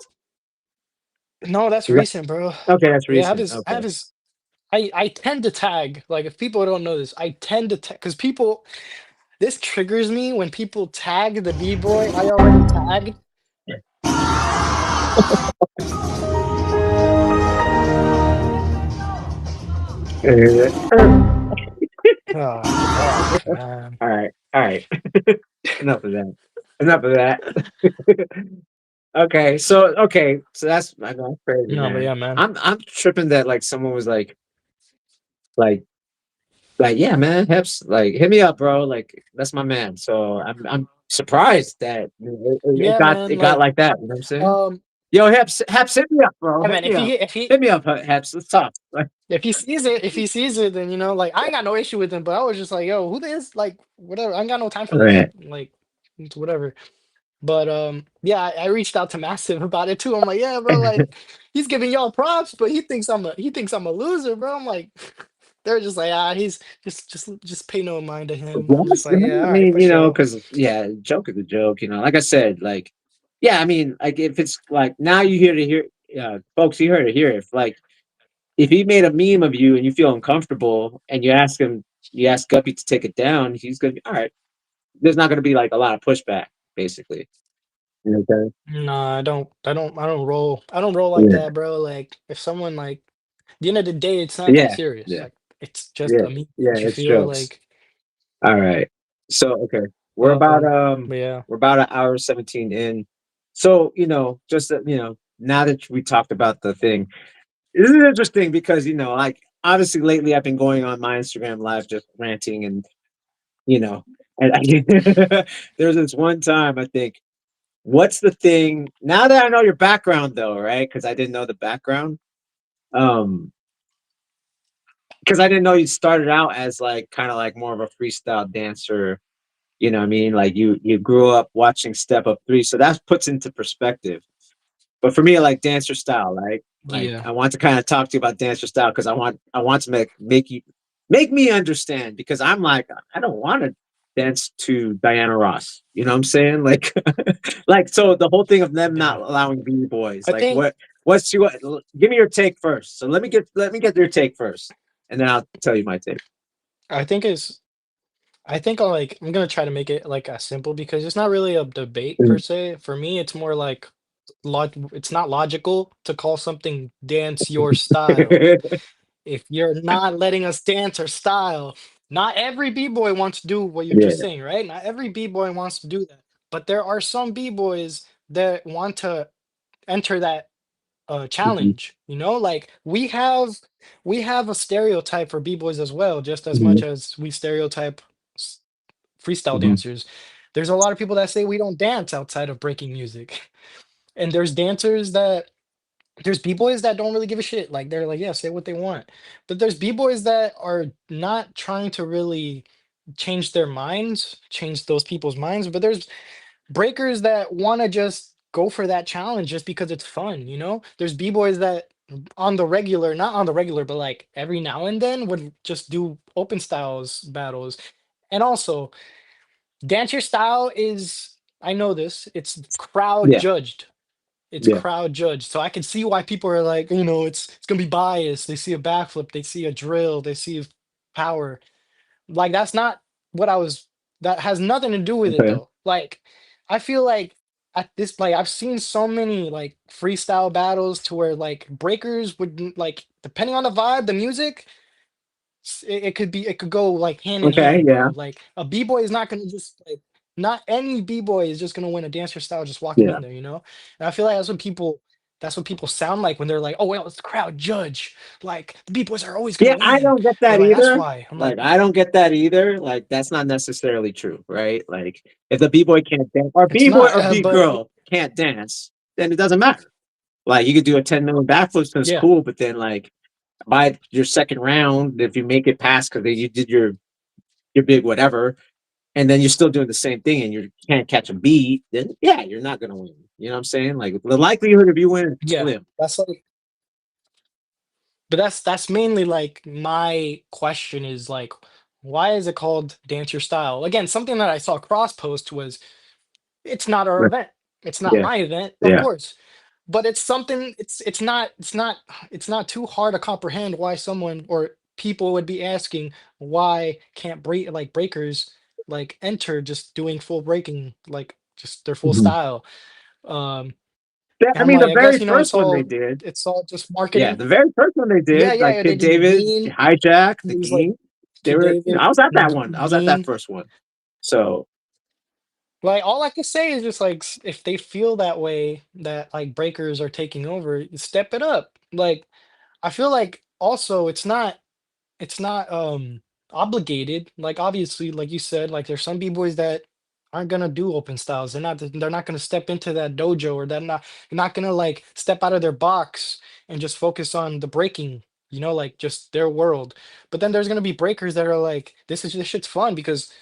no, that's Is that, recent, bro. okay, that's Yeah, recent. I Okay. have his. I tend to tag like if people don't know this, I tend to tag because people. This triggers me when people tag the b boy I already tagged. Uh, Oh, fuck, man. all right, all right. Enough of that. Enough of that. Okay, so that's crazy, No, but man. yeah, man. I'm tripping that like someone was like yeah, man, Heps, like hit me up, bro. Like that's my man. So I'm surprised that Yeah, man. it got Like, like that. You know what I'm saying? um, Yo, Heps, hit me up, bro. yeah, Hit man. me up. Hit me up, Heps. Let's talk. Like, If he sees it, then like I ain't got no issue with him. But I was just like, yo, who this? Like, whatever. I ain't got no time for this. right. Like, it's whatever. But yeah, I reached out to Massive about it too. I'm like, yeah, bro. Like, he's giving y'all props, but he thinks I'm a loser, bro. I'm like, they're just like, he's just pay no mind to him. I'm just Yes, like, man. yeah, I all right, mean, for you know, sure. because yeah, joke is a joke. You know, like I said, like yeah, I mean, like if it's like now you hear to hear, folks, you heard to hear it. If he made a meme of you and you feel uncomfortable and you ask Guppy to take it down, he's gonna be all right. There's not gonna be like a lot of pushback, basically. You know what I'm Nah, I don't roll. I don't roll like saying? that, bro. Like, if someone like, at the end of the day, it's not that Yeah, serious. yeah, Like, it's just yeah, a meme. yeah. You It's feel jokes. like, All right. So okay, um, but yeah, we're about an hour 17 in. So just now that we talked about the thing, this is interesting because like obviously lately I've been going on my Instagram live just ranting and you know and there's this one time I think, what's the thing now that I know your background though, right? Because I didn't know the background. Um, because I didn't know you started out as like kind of like more of a freestyle dancer. You know what I mean? Like you grew up watching Step Up 3, so that puts into perspective. But for me, like dancer style, right? Like yeah, I want to kind of talk to you about dancer style because I want to make me understand because I'm like I don't want to dance to Diana Ross. You know what I'm saying? Like like so the whole thing of them not yeah. allowing B boys, I like think what's your give me your take first. So let me get your take first, and then I'll tell you my take. I think it's I think I'm gonna try to make it like as simple because it's not really a debate per Mm. se. For me, it's more like it's not logical to call something dance your style. If you're not letting us dance our style, not every b-boy wants to do what you're just Yeah. saying, right? Not every b-boy wants to do that. But there are some b-boys that want to enter that Mhm. challenge, like we have a stereotype for b-boys as well, just as much Mhm. as we stereotype s- freestyle Mhm. dancers. There's a lot of people that say we don't dance outside of breaking music. And there's b-boys that don't really give a shit. Like they're like, yeah, say what they want. But there's b-boys that are not trying to really change those people's minds. But there's breakers that want to just go for that challenge just because it's fun. There's b-boys that on the regular, not on the regular, but like every now and then would just do open styles battles. And also, dance your style is, I know this, it's crowd Yeah. judged. It's Yeah. crowd judged. So I can see why people are like, it's gonna be biased. They see a backflip, they see a drill, they see power. Like that's not what I was. That has nothing to do with it Okay. though. Like I feel like at this, like I've seen so many like freestyle battles to where like breakers would like depending on the vibe, the music, it could go like hand in Okay. hand, Yeah. bro. Like a b-boy is not gonna just like not any b-boy is just gonna win a dancer style just walking Yeah. in there. And I feel like that's what people sound like when they're like, oh well, it's the crowd judge. Like the b-boys are always gonna Yeah. I win. don't get They're that like, that's either. why. I'm Like, like, I don't get that either. Like, that's not necessarily true, right? Like, if the b boy can't dance, or it's b boy not, or b but girl can't dance, then it doesn't matter. Like, you could do a 10 million backflips, and it's yeah, cool. But then, like, by your second round, if you make it past because you did your big whatever, and then you're still doing the same thing, and you can't catch a beat, then yeah, you're not gonna win. You know what I'm saying? Like, the likelihood of you winning is yeah. slim. That's like, but that's mainly like my question is like, why is it called dance your style? Again, something that I saw cross post was it's not our Right. event. It's not Yeah. my event, of Yeah. course. But it's something it's not too hard to comprehend why someone or people would be asking why can't breakers like enter just doing full breaking, like just their full Mhm. style. Um and I I'm mean, like, the I very guess first it's one they all did. it's all just Yeah, marketing. the very first one they Yeah, did, yeah, like yeah. They Kid did David, Megeen. Hijack, the It was like Game. They Kid were, David, I was at that one. I was at that Megeen. first one. So Like all I can say is just like if they feel that way that like breakers are taking over, step it up. Like I feel like also it's not obligated. Like obviously, like you said, like there's some b-boys that aren't gonna do open styles. They're not gonna step into that dojo, or they're not gonna like step out of their box and just focus on the breaking, like just their world. But then there's gonna be breakers that are like, this shit's fun because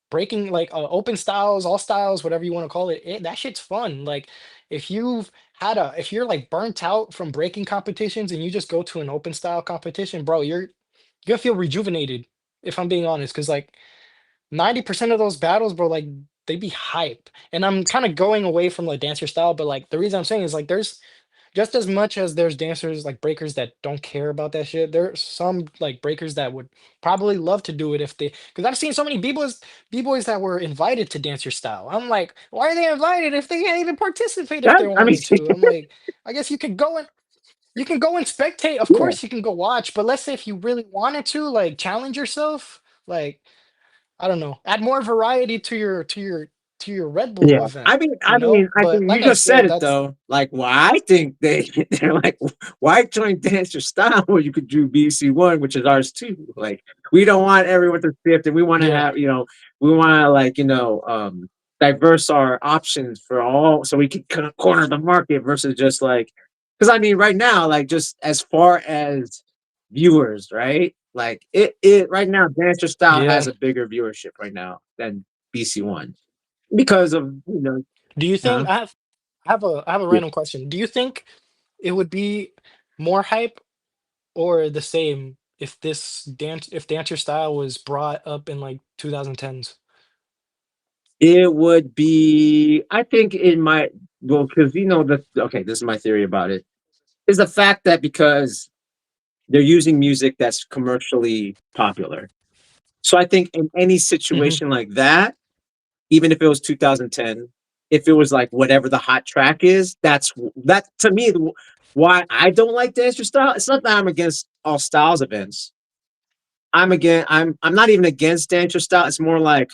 breaking like open styles, all styles, whatever you want to call it, that shit's fun. Like if you're like burnt out from breaking competitions and you just go to an open style competition, bro, you're gonna feel rejuvenated, if I'm being honest, because like 90% of those battles, bro, like they be hype. And I'm kind of going away from like dancer style, but like the reason I'm saying is like there's just as much as there's dancers like breakers that don't care about that shit, there's some like breakers that would probably love to do it if they, because I've seen so many b-boys that were invited to dance your style. I'm like, why are they invited if they can't even participate if that, they I mean, wanted to? I'm like, I guess you can go and spectate. Of yeah, course you can go watch, but let's say if you really wanted to like challenge yourself, like I don't know, add more variety to your Red Bull yeah. event, I but think you like I just said said, it that's though. Like, well, I think they're like, why join Dance Your Style where you could do BC1, which is ours too. Like, we don't want everyone to shift, and we want to yeah, have, we want to like, diverse our options for all, so we can corner the market versus just like, because I mean, right now, like, just as far as viewers, right? Like, it right now, Dance Your Style has yeah. a bigger viewership right now than BC1 because of Do you uh, think I have a yeah. random question. Do you think it would be more hype or the same if dancer style was brought up in like 2010s? It would be, I think it might, well, because okay, this is my theory about it, is the fact that because they're using music that's commercially popular. So I think in any Hmm. situation like that, even if it was 2010, if it was like whatever the hot track is, that to me why I don't like dance style. It's not that I'm against all styles of dance. I'm not even against dance style. It's more like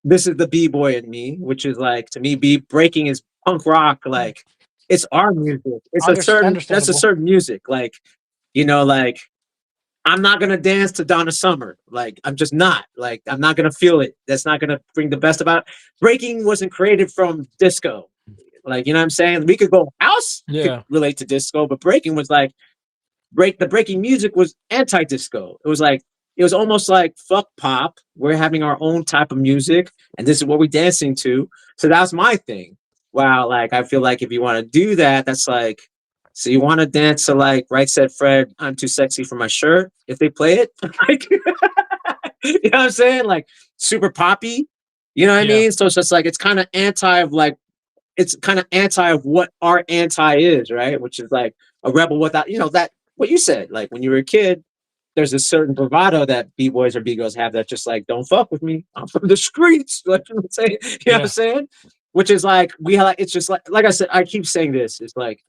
this is the b-boy in me, which is like to me, b breaking is punk rock. Like it's our music. It's a certain that's a Understandable. certain music. Like like I'm not gonna dance to Donna Summer. Like I'm just not. Like I'm not gonna feel it. That's not gonna bring the best about it. Breaking wasn't created from disco. Like you know what I'm saying? We could go house could Yeah. relate to disco, but breaking was like the breaking music was anti-disco. It was like it was almost like fuck pop. We're having our own type of music, and this is what we're dancing to. So that's my thing. Wow, like I feel like if you want to do that, that's like so you want to dance to like Right Said Fred, I'm too sexy for my shirt. If they play it, like you know what I'm saying, like super poppy. You know what I Yeah. mean? So it's just like it's kind of anti of like it's kind of anti of what our anti is, right? Which is like a rebel without, that what you said. Like when you were a kid, there's a certain bravado that b boys or b girls have that just like don't fuck with me. I'm from the streets. Like you know what I'm saying, you know what I'm Yeah. saying? Which is like we have. It's just like I said. I keep saying this. It's like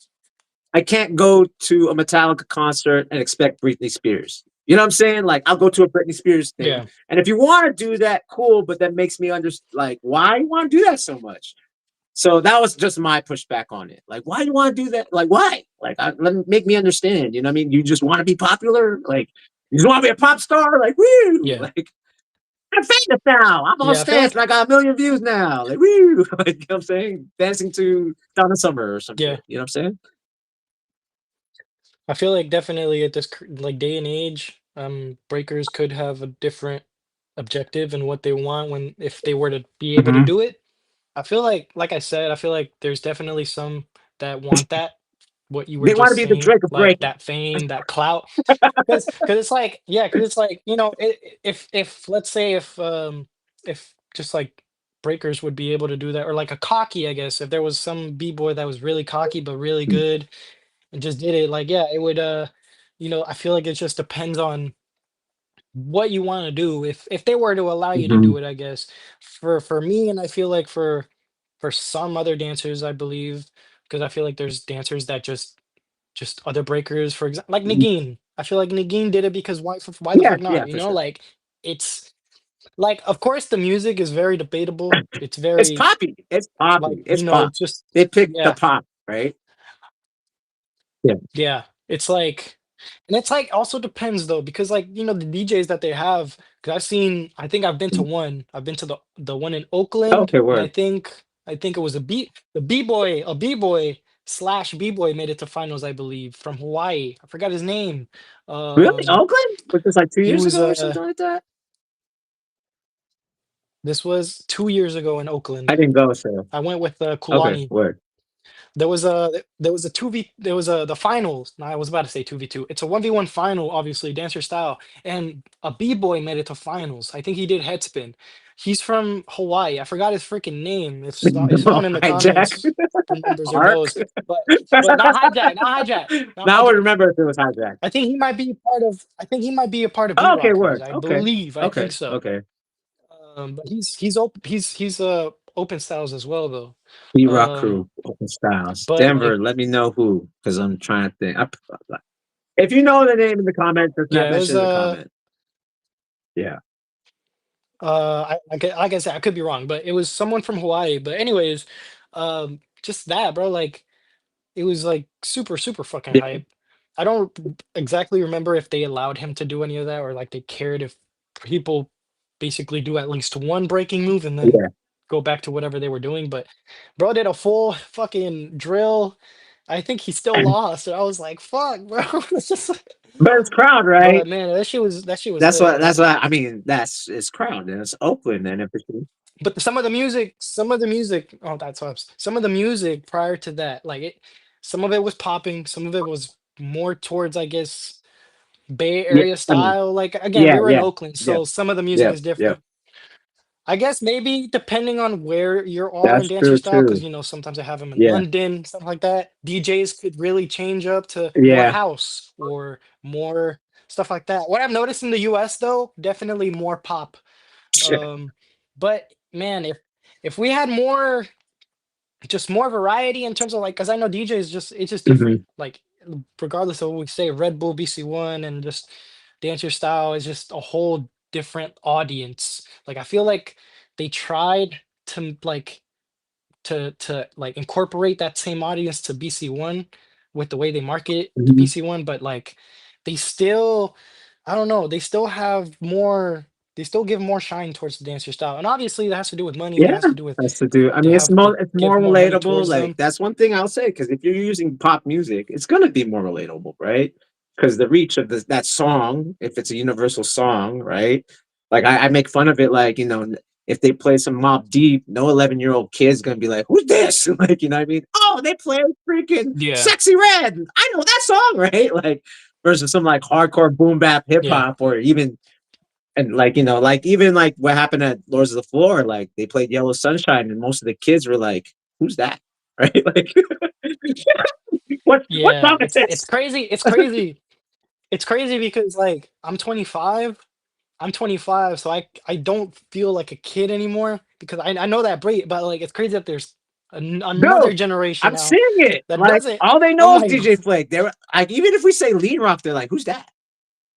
I can't go to a Metallica concert and expect Britney Spears. You know what I'm saying? Like I'll go to a Britney Spears thing, Yeah. and if you want to do that, cool. But that makes me understand like why you want to do that so much. So that was just my pushback on it. Like, why do you want to do that? Like, why? Like, make me understand. You know what I mean? You just want to be popular? Like, you just want to be a pop star? Like, woo! Yeah. Like, I'm famous now. I'm on Yeah. I feel stage like and I got a million views now. Like, woo! Like, you know what I'm saying? Dancing to Donna Summer or some yeah. shit. You know what I'm saying? I feel like definitely at this like day and age, breakers could have a different objective and what they want when if they were to be able to Hmm. do it. Like I said, I feel like there's definitely some that want that, what you were They want to just be the saying, Drake of like breaking. that fame, that clout. Because it's like, yeah, because it's like, if let's say if just like breakers would be able to do that, or like a cocky, I guess, if there was some b-boy that was really cocky but really good and just did it, like yeah, it would I feel like it just depends on what you want to do if they were to allow you to Hmm. do it, I guess. For me, and I feel like for some other dancers, I believe, because I feel like there's dancers that just other breakers, for example, like Nagin. I feel like Nagin did it because why the Yeah, fuck not? yeah, You for know, sure. like it's like of course the music is very debatable. It's It's very poppy. It's like, poppy. It's pop. just They picked the yeah, pop, right? Yeah. yeah. It's like, and it's like also depends though, because like, the DJs that they have, because I think I've been to one. I've been to the one in Oakland, Okay, and word. I think it was the B-boy slash B-boy made it to finals, I believe, from Hawaii. I forgot his name. Really? Um, Oakland? Was this like two he years was ago or something like that? this was 2 years ago in I Oakland. didn't go, so I went with okay, Kulani. word. There was a 2v there was a the finals. No, I was about to say 2v2. It's a 1v1 final, obviously, dancer style. And a B-boy made it to finals. I think he did headspin. He's from Hawaii. I forgot his freaking name. If someone in the Hijack. comments remembers or Arc. knows. But not hijack, not hijack, not Now I would hijack. remember if it was hijack. I think he might be a part of Oh, okay, B-Rockers. word. I Okay. believe. I think Okay. so. Okay. But he's open styles as well though. B Rock Um, crew, open styles. but Denver, like let me know who, because I'm trying to think. If you know the name in the comments, just not yeah, it mention was it in the comment. Yeah. like I said, I could be wrong, but it was someone from Hawaii. But anyways, just that, bro. Like it was like super, super fucking Yeah. hype. I don't exactly remember if they allowed him to do any of that or like they cared if people basically do at least one breaking move and then Yeah. go back to whatever they were doing. But bro did a full fucking drill. I think he still lost. And I was like, fuck, bro. It's just But it's crowd, right? but man, that shit was That's lit, what. bro. That's what. I mean, it's crowd, and it's Oakland, and if it's But some of the music, oh, that's what some of the music prior to that, like some of it was popping, some of it was more towards, I guess, Bay yeah. Area I mean, style. Like again, yeah, we were in yeah, Oakland, yeah, so some of the music yeah, is yeah. different. I guess maybe depending on where you are in That's dancer true style, because too. sometimes I have them in Yeah, London, stuff like that. DJs could really change up to more yeah. house or more stuff like that. What I've noticed in the US though, definitely more pop. Um, but man, if we had more, just more variety in terms of like, because I know DJs just it's just different. Mhm. Like regardless of what we say, Red Bull, BC1, and just Dance Your Style is just a whole different audience. Like I feel like they tried to like to like incorporate that same audience to BC1 with the way they market it to Mhm. BC1, but like they still, I don't know, they still have more, they still give more shine towards the dancer style. And obviously that has to do with money, that Yeah, has to do with that's to do. I they mean, it's have more they it's give more more money relatable. towards Like them. that's one thing I'll say because if you're using pop music, it's gonna be more relatable, right? Because the reach of that song, if it's a universal song, right? Like I make fun of it, like if they play some Mob Deep, no 11-year-old kid's gonna be like, "Who's this?" Like you know what I mean? Oh, they play freaking Yeah. Sexy Red. I know that song, right? Like versus some like hardcore boom bap hip Yeah. hop or even and like like even like what happened at Lords of the Floor, like they played Yellow Sunshine, and most of the kids were like, "Who's that?" Right? Like, what Yeah. song is It's this? crazy. It's crazy. It's crazy because like I'm 25. I'm 25, so I don't feel like a kid anymore because I know that break, but like it's crazy that there's another Dude, generation I'm now seeing it. that Like doesn't. all they I'm know is like, DJ Flake. They're like, even if we say lean rock, they're like, "Who's that?"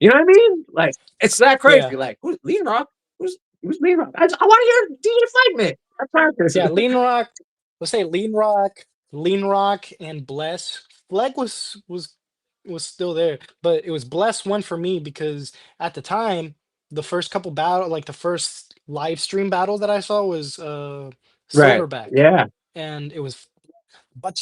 You know what I mean? Like it's that yeah, crazy. Like who's lean rock? Who's lean rock? I want to hear DJ Flake, man. I practice. yeah, lean rock. Let's say lean rock, and bless. Fleg was still there, but it was bless one for me because at the time, the first couple battle, like the first live stream battle that I saw was Right? Silverback, Yeah. and it was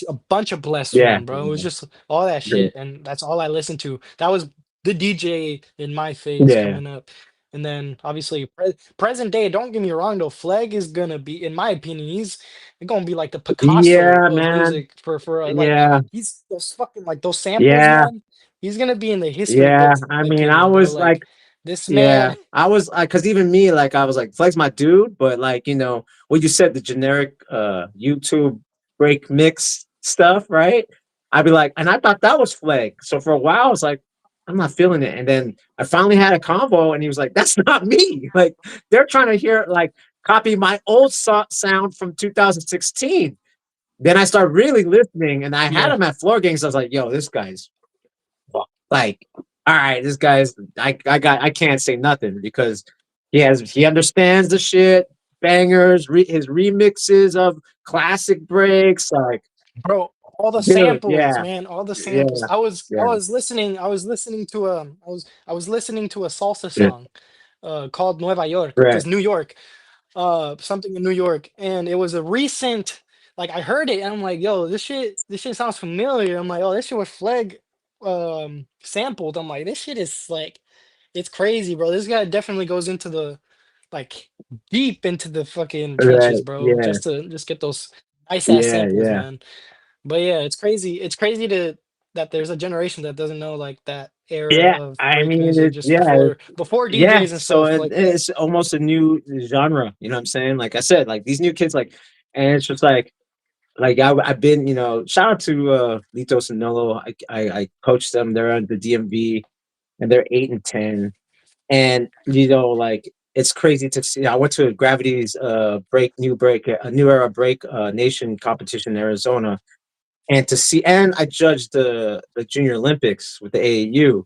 a bunch of blessed Yeah. one, bro. It was just all that Yeah. shit, and that's all I listened to. That was the DJ in my phase Yeah. coming up. And then obviously present day, don't get me wrong though, Fleg is gonna be, in my opinion, he's gonna be like the Picasso Yeah, of man. music for like Yeah. he's those fucking like those samples, Yeah. man. He's gonna be in the history Yeah, books, in I my mean, I opinion, bro. was like, Like this yeah, man, I was because even me, like, I was like, Flex my dude, but like, what you said, the generic YouTube break mix stuff, right? I'd be like, and I thought that was Flag. So for a while, I was like, I'm not feeling it. And then I finally had a convo, and he was like, that's not me. Like, they're trying to hear, like, copy my old sound from 2016. Then I started really listening, and I had yeah, him at Floor Gangs. I was like, yo, this guy's like, all right, this guy's I can't say nothing because he understands the shit, bangers, his remixes of classic breaks, like bro. All the dude, samples, yeah, man. All the samples. yeah, I yeah, was listening. I was listening to a salsa yeah, song called Nueva York, right, because New York, something in New York, and it was a recent. Like I heard it, and I'm like, "Yo, this shit sounds familiar." I'm like, "Oh, this shit was Fleg, sampled." I'm like, "This shit is like, it's crazy, bro. This guy definitely goes into the like deep into the fucking trenches, right, bro, yeah, just to just get those nice ass yeah, samples, yeah, man." But yeah, it's crazy. It's crazy to that there's a generation that doesn't know like that era yeah. of I break mean, music just before yeah. DJs and So stuff like that. it's almost a new genre. You know what I'm saying? Like I said, like these new kids, and it's just like I've been, shout out to Litos and Nolo. I coach them. They're on the DMV and they're 8 and 10. And like it's crazy to see. I went to a Gravity's a new era break nation competition in Arizona, and to see and I judged the Junior Olympics with the AAU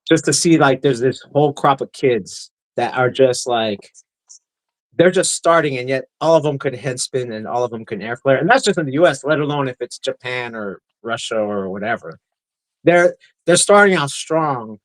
just to see like there's this whole crop of kids that are just like they're just starting, and yet all of them could head spin and all of them can air flare, and that's just in the U.S. Let alone if it's Japan or Russia or whatever. They're they're starting out strong,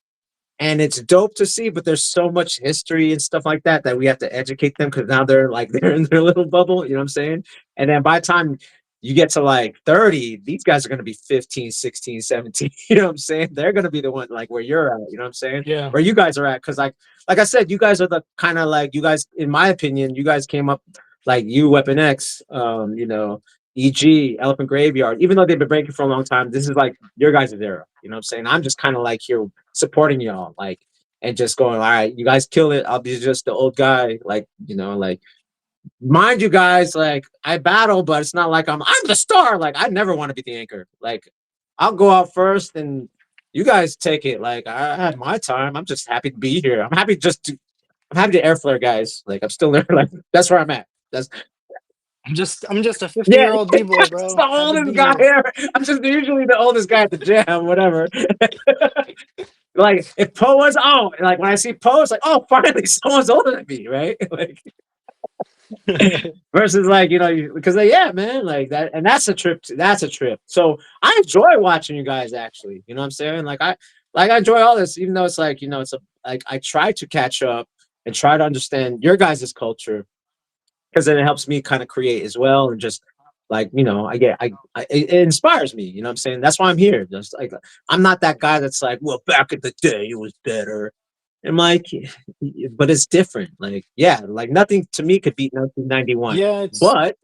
and it's dope to see. But there's so much history and stuff like that that we have to educate them because now they're like they're in their little bubble. You know what I'm saying? And then by the time you get to like 30, these guys are going to be 15, 16, 17. You know what I'm saying? They're going to be the one like where you're at. You know what I'm saying? Yeah. Where you guys are at. Because like I said, you guys are the kind of like you guys, in my opinion, you guys came up like you, Weapon X, EG, Elephant Graveyard, even though they've been breaking for a long time, this is like your guys' era. You know what I'm saying? I'm just kind of like here supporting y'all, like, and just going, all right, you guys kill it. I'll be just the old guy, like, like, mind you guys, like, I battle, but it's not like I'm the star. Like, I never want to be the anchor. Like, I'll go out first and You guys take it like I had my time. I'm just happy to be here. I'm happy to air flare, guys. Like I'm still there. Like that's where I'm at. That's I'm just a 50 yeah. year old b boy, It's bro. the Happy to oldest be guy here. here. I'm just usually the oldest guy at the jam, whatever. Like if Poe was like when I see Poe, it's like, oh, finally someone's older than me, right? Like versus like because yeah, man, like that, and that's a trip. That's a trip. So I enjoy watching you guys. Actually, you know what I'm saying? Like I enjoy all this, even though it's like it's a like I try to catch up and try to understand your guys' culture because then it helps me kind of create as well and just like it inspires me. You know what I'm saying? That's why I'm here. Just like I'm not that guy that's like, well, back in the day it was better. I'm like, but it's different. Like, yeah, like nothing to me could beat 1991. Yeah, But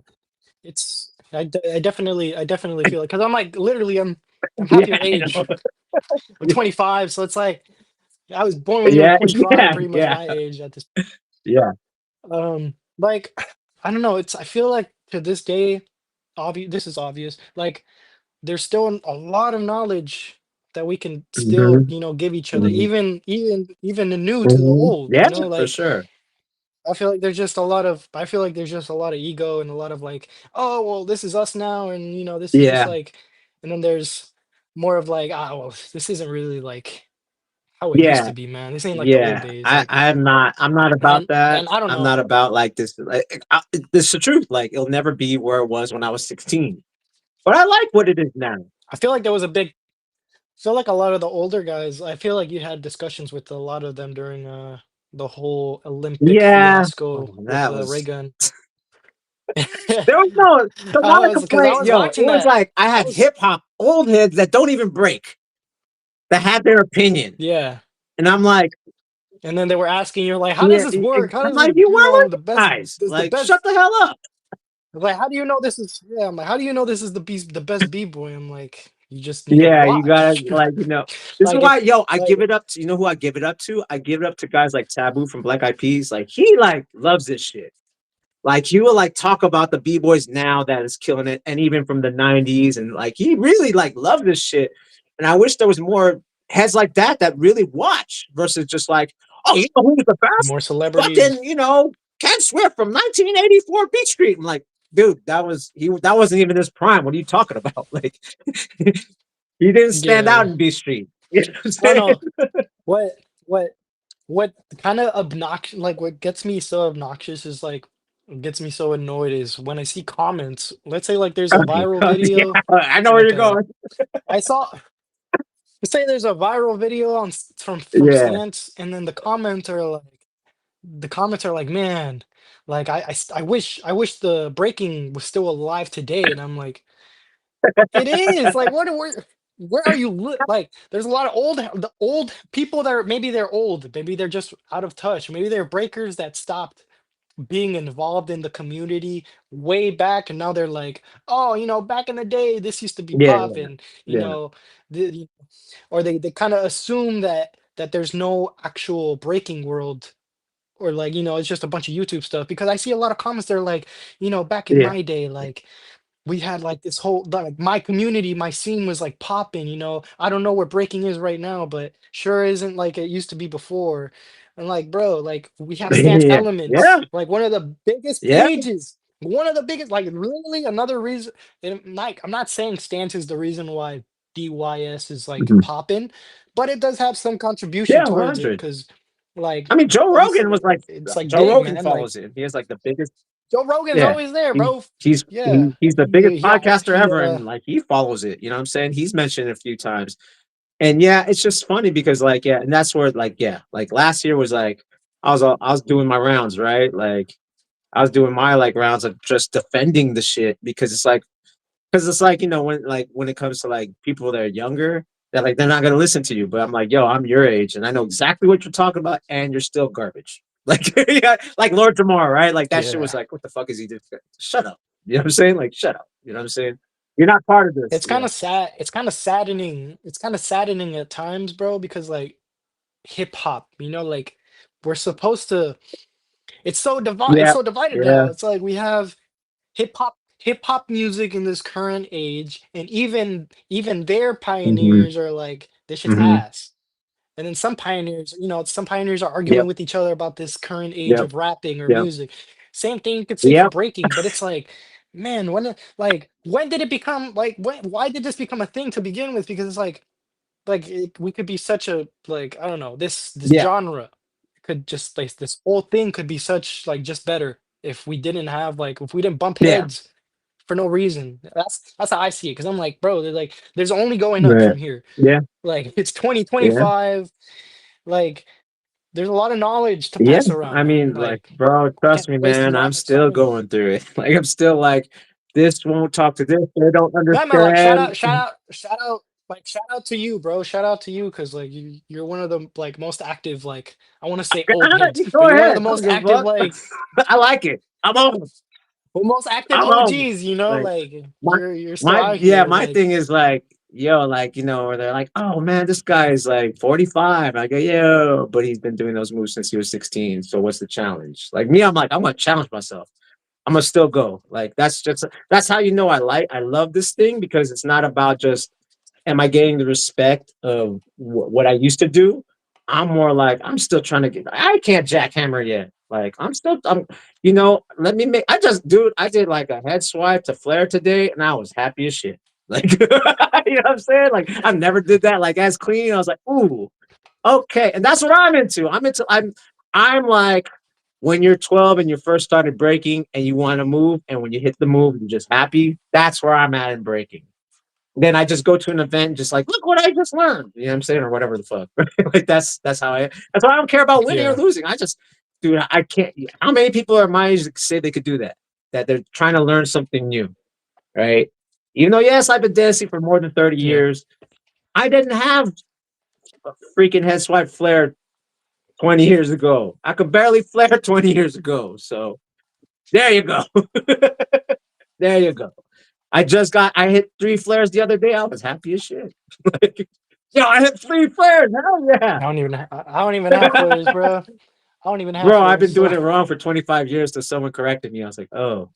I definitely feel it because I'm like literally I'm half yeah, your I know. age. I'm 25, so it's like I was born when you were Yeah, 25, yeah, pretty much yeah, my age at this. yeah. Like I don't know. I feel like to this day, obvious. This is obvious. Like there's still a lot of knowledge that we can still Hmm. give each other, Hmm. even the new to the Hmm. old. Yeah, for Like sure. I feel like there's just a lot of ego and a lot of like, oh well, this is us now, and this is just Yeah, like, and then there's more of like, ah, well, this isn't really like how it used yeah. to be, man. This ain't like the old Yeah, days, I like, I'm not I'm not about that. and I don't I'm know. not about like this. Like, this is the truth. Like it'll never be where it was when I was 16. But I like what it is now. I feel like there was a big, I feel like a lot of the older guys. I feel like you had discussions with a lot of them during the whole Olympic Yeah, fiasco oh, with that the ray was gun. there was no the I one was because I complaint. was Yo, it watching was that. like I I had was hip hop old heads that don't even break that had their opinion, Yeah. and I'm like, And then they were asking, you're like, how does yeah, this work? How I'm does like, it, you were with the the best, guys. does the Like, shut best, the hell up. like, how do you know this is, yeah, I'm like, how do you know this is the best B-boy? I'm like, you just need to Yeah, you gotta watch. like This is Like, why, yo, I like, give it up to who I give it up to. I give it up to guys like Taboo from Black Eyed Peas. Like he like loves this shit. Like he will like talk about the b boys now that is killing it, and even from the '90s, and like he really like loves this shit. And I wish there was more heads like that that really watch versus just like, oh, you know who's the best? more celebrities. Fucking Ken Swift from 1984 Beach Street. I'm like, dude, that wasn't even his prime. What are you talking about? Like he didn't stand out Yeah. in Beach Street. You know what I'm I don't saying? know. What, what, what kind of obnoxious, like, what gets me so obnoxious is like, what gets me so annoyed is when I see comments. Let's say, like, there's a viral Yeah, video, I know where like, you're going. I saw, let's say there's a viral video from Yeah, Stance, and then the comments are like, man, like I wish the breaking was still alive today, and I'm like, it is like, where are you like? There's a lot of the old people that maybe they're old, maybe they're just out of touch, maybe they're breakers that stopped being involved in the community way back, and now they're like, oh, back in the day this used to be yeah, popping, you yeah, know, the, or they kind of assume that there's no actual breaking world, or like, it's just a bunch of YouTube stuff, because I see a lot of comments. They're like, back in yeah, my day, like we had like this whole, like, my community, my scene was like popping, I don't know where breaking is right now, but sure isn't like it used to be before. And like, bro, like we have Stance yeah, yeah, Elements, like one of the biggest yeah. pages, one of the biggest, like literally another reason. And like, I'm not saying Stance is the reason why DYS is like Mhm. popping, but it does have some contribution Yeah, towards it, 100. because like I mean, Joe Rogan was like it's like Joe big, Rogan man. Like follows it. He has like the biggest. Joe Rogan's Yeah, always there, he, bro. Yeah, he's the biggest podcaster he ever, and like he follows it. You know what I'm saying? He's mentioned it a few times, and yeah, it's just funny because like yeah, and that's where like yeah, like last year was like I was doing my rounds right, like I was doing my like rounds of just defending the shit because it's like when it comes to like people that are younger that like they're not gonna listen to you, but I'm like yo, I'm your age and I know exactly what you're talking about, and you're still garbage. Like yeah, like Lord Jamar, right? Like that shit was yeah. like, what the fuck is he doing? Shut up. You know what I'm saying? Like shut up. You know what I'm saying? You're not part of this. It's kind Yeah. of sad. It's kind of saddening. It's kind of saddening at times, bro, because like hip hop, like we're supposed to. It's so divided. It's Yeah. so divided Yeah. now. It's like we have hip hop music in this current age, and even their Hmm. pioneers are like This shit's Hmm. ass. And then some pioneers are arguing Yep. with each other about this current age Yep. of rapping or Yep. music. Same thing you could say for Yep. breaking, but it's like, man, when did it become like why did this become a thing to begin with? Because it's we could be such a I don't know, this Yeah. genre could just this whole thing could be such just better if we didn't have if we didn't bump Yeah. heads for no reason. That's how I see it. Because I'm like, bro, there's only going up Right. from here. Yeah. It's Yeah. 2025. Like there's a lot of knowledge to Yeah. pass I around, man. mean, like, bro, trust Can't me, waste man. I'm knowledge still time. going through it. Like, I'm still like, this won't talk to this. They don't No, man, like understand. shout out to you, bro. Shout out to you because you're one of the most active, I want to say old heads, You go but you're one of the ahead. I don't most give active, a fuck. I like it. I'm on. most active I'm on. OGs, Like, my you're still my out yeah, here, my thing is like, yo, like, or they're like, oh man, this guy's like 45. I go, yo, but he's been doing those moves since he was 16. So what's the challenge? Like me, I'm like, I'm gonna challenge myself. I'm gonna still go. Like that's how I love this thing because it's not about just am I getting the respect of what I used to do. I'm more like I'm still trying to get. I can't jackhammer yet. Like let me make. I did like a head swipe to Flair today, and I was happy as shit. Like, you know what I'm saying? Like, I never did that. Like, as clean, I was like, ooh, okay, and that's what I'm into. I'm like when you're 12 and you first started breaking and you want to move, and when you hit the move, you're just happy. That's where I'm at in breaking. Then I just go to an event and just like, look what I just learned. You know what I'm saying? Or whatever the fuck. Like that's how that's why I don't care about winning or yeah, losing. Dude, I can't. How many people are my age that say they could do that? That they're trying to learn something new, right? Even though, yes, I've been dancing for more than 30 yeah, years, I didn't have a freaking head swipe flare 20 years ago. I could barely flare 20 years ago. So there you go. There you go. I hit 3 flares the other day. I was happy as shit. Like, yo, I hit 3 flares. Hell yeah. I don't even have flares, bro. I don't even have Bro, I've flares. been doing So it wrong for 25 years till someone corrected me. I was like, oh,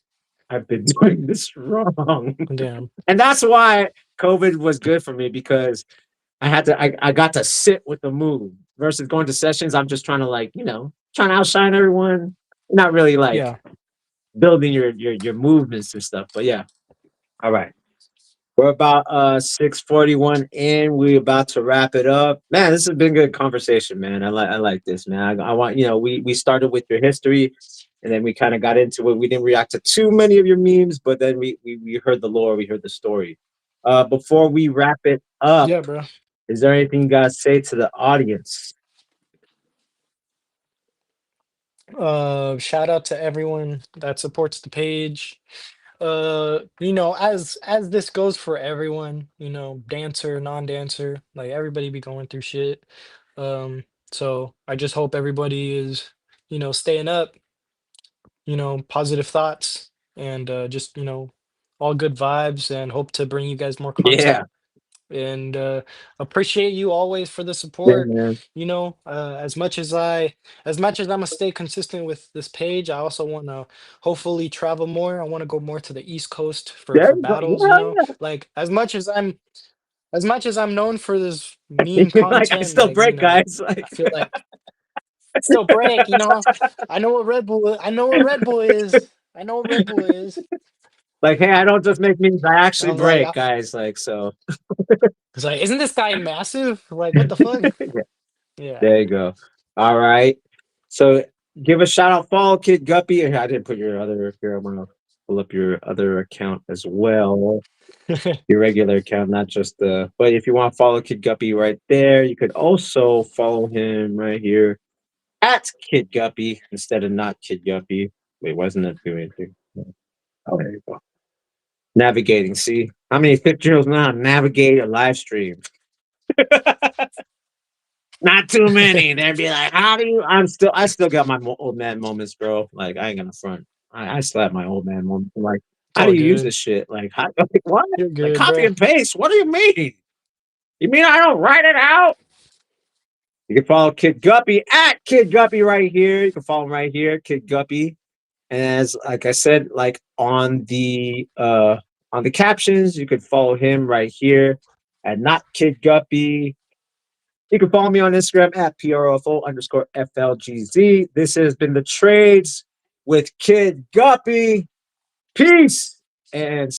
I've been doing this wrong. damn. And that's why COVID was good for me because I got to sit with the move versus going to sessions. I'm just trying to trying to outshine everyone. Not really like Yeah, building your movements and stuff. But yeah. All right. We're about 6:41 in. We're about to wrap it up. Man, this has been good conversation, man. I like this, man. I want, we started with your history and then we kind of got into it. We didn't react to too many of your memes, but then we heard the lore, we heard the story. Before we wrap it up, yeah, bro. is there anything you guys say to the audience? Shout out to everyone that supports the page. As this goes for everyone, dancer, non-dancer, like everybody be going through shit. So I just hope everybody is, staying up, positive thoughts and just, all good vibes and hope to bring you guys more content Yeah. and appreciate you always for the Yeah, support. man. As much as I'm gonna stay consistent with this page, I also want to hopefully travel more. I want to go more to the East Coast for There you go. battles. Yeah, Like as much as I'm known for this meme yeah. Like I content, still break, guys. I Like, feel like I still break. I know what Red Bull. I know what Red Bull is. I know what Red Bull is. like, hey, I don't just make memes, I I actually was like, break, guys. Like, so isn't this guy massive? Like, what the fuck? Yeah. there you go. All right. So give a shout out, follow Kid Guppy. I didn't put your other here. I'm gonna pull up your other account as well. Your regular account, not just the but if you want to follow Kid Guppy right there, you could also follow him right here at Kid Guppy instead of not Kid Guppy. Wait, wasn't that doing anything? Oh, there you go. Navigating. See how many 50-year-olds know how to navigate a live stream? Not too many. They'd be like, "How do you?" I still got my old man moments, bro. Like, I ain't gonna front. I still have my old man moments. I'm like, It's how do all you use good. this shit? Like, like, what? You're Like, good, copy bro. and paste. What do you mean? You mean I don't write it out? You can follow Kid Guppy at Kid Guppy right here. You can follow him right here, Kid Guppy. And as like I said, like on the captions, you could follow him right here at not Kid Guppy. You can follow me on Instagram at PROFO_FLGZ. This has been the trades with Kid Guppy. Peace and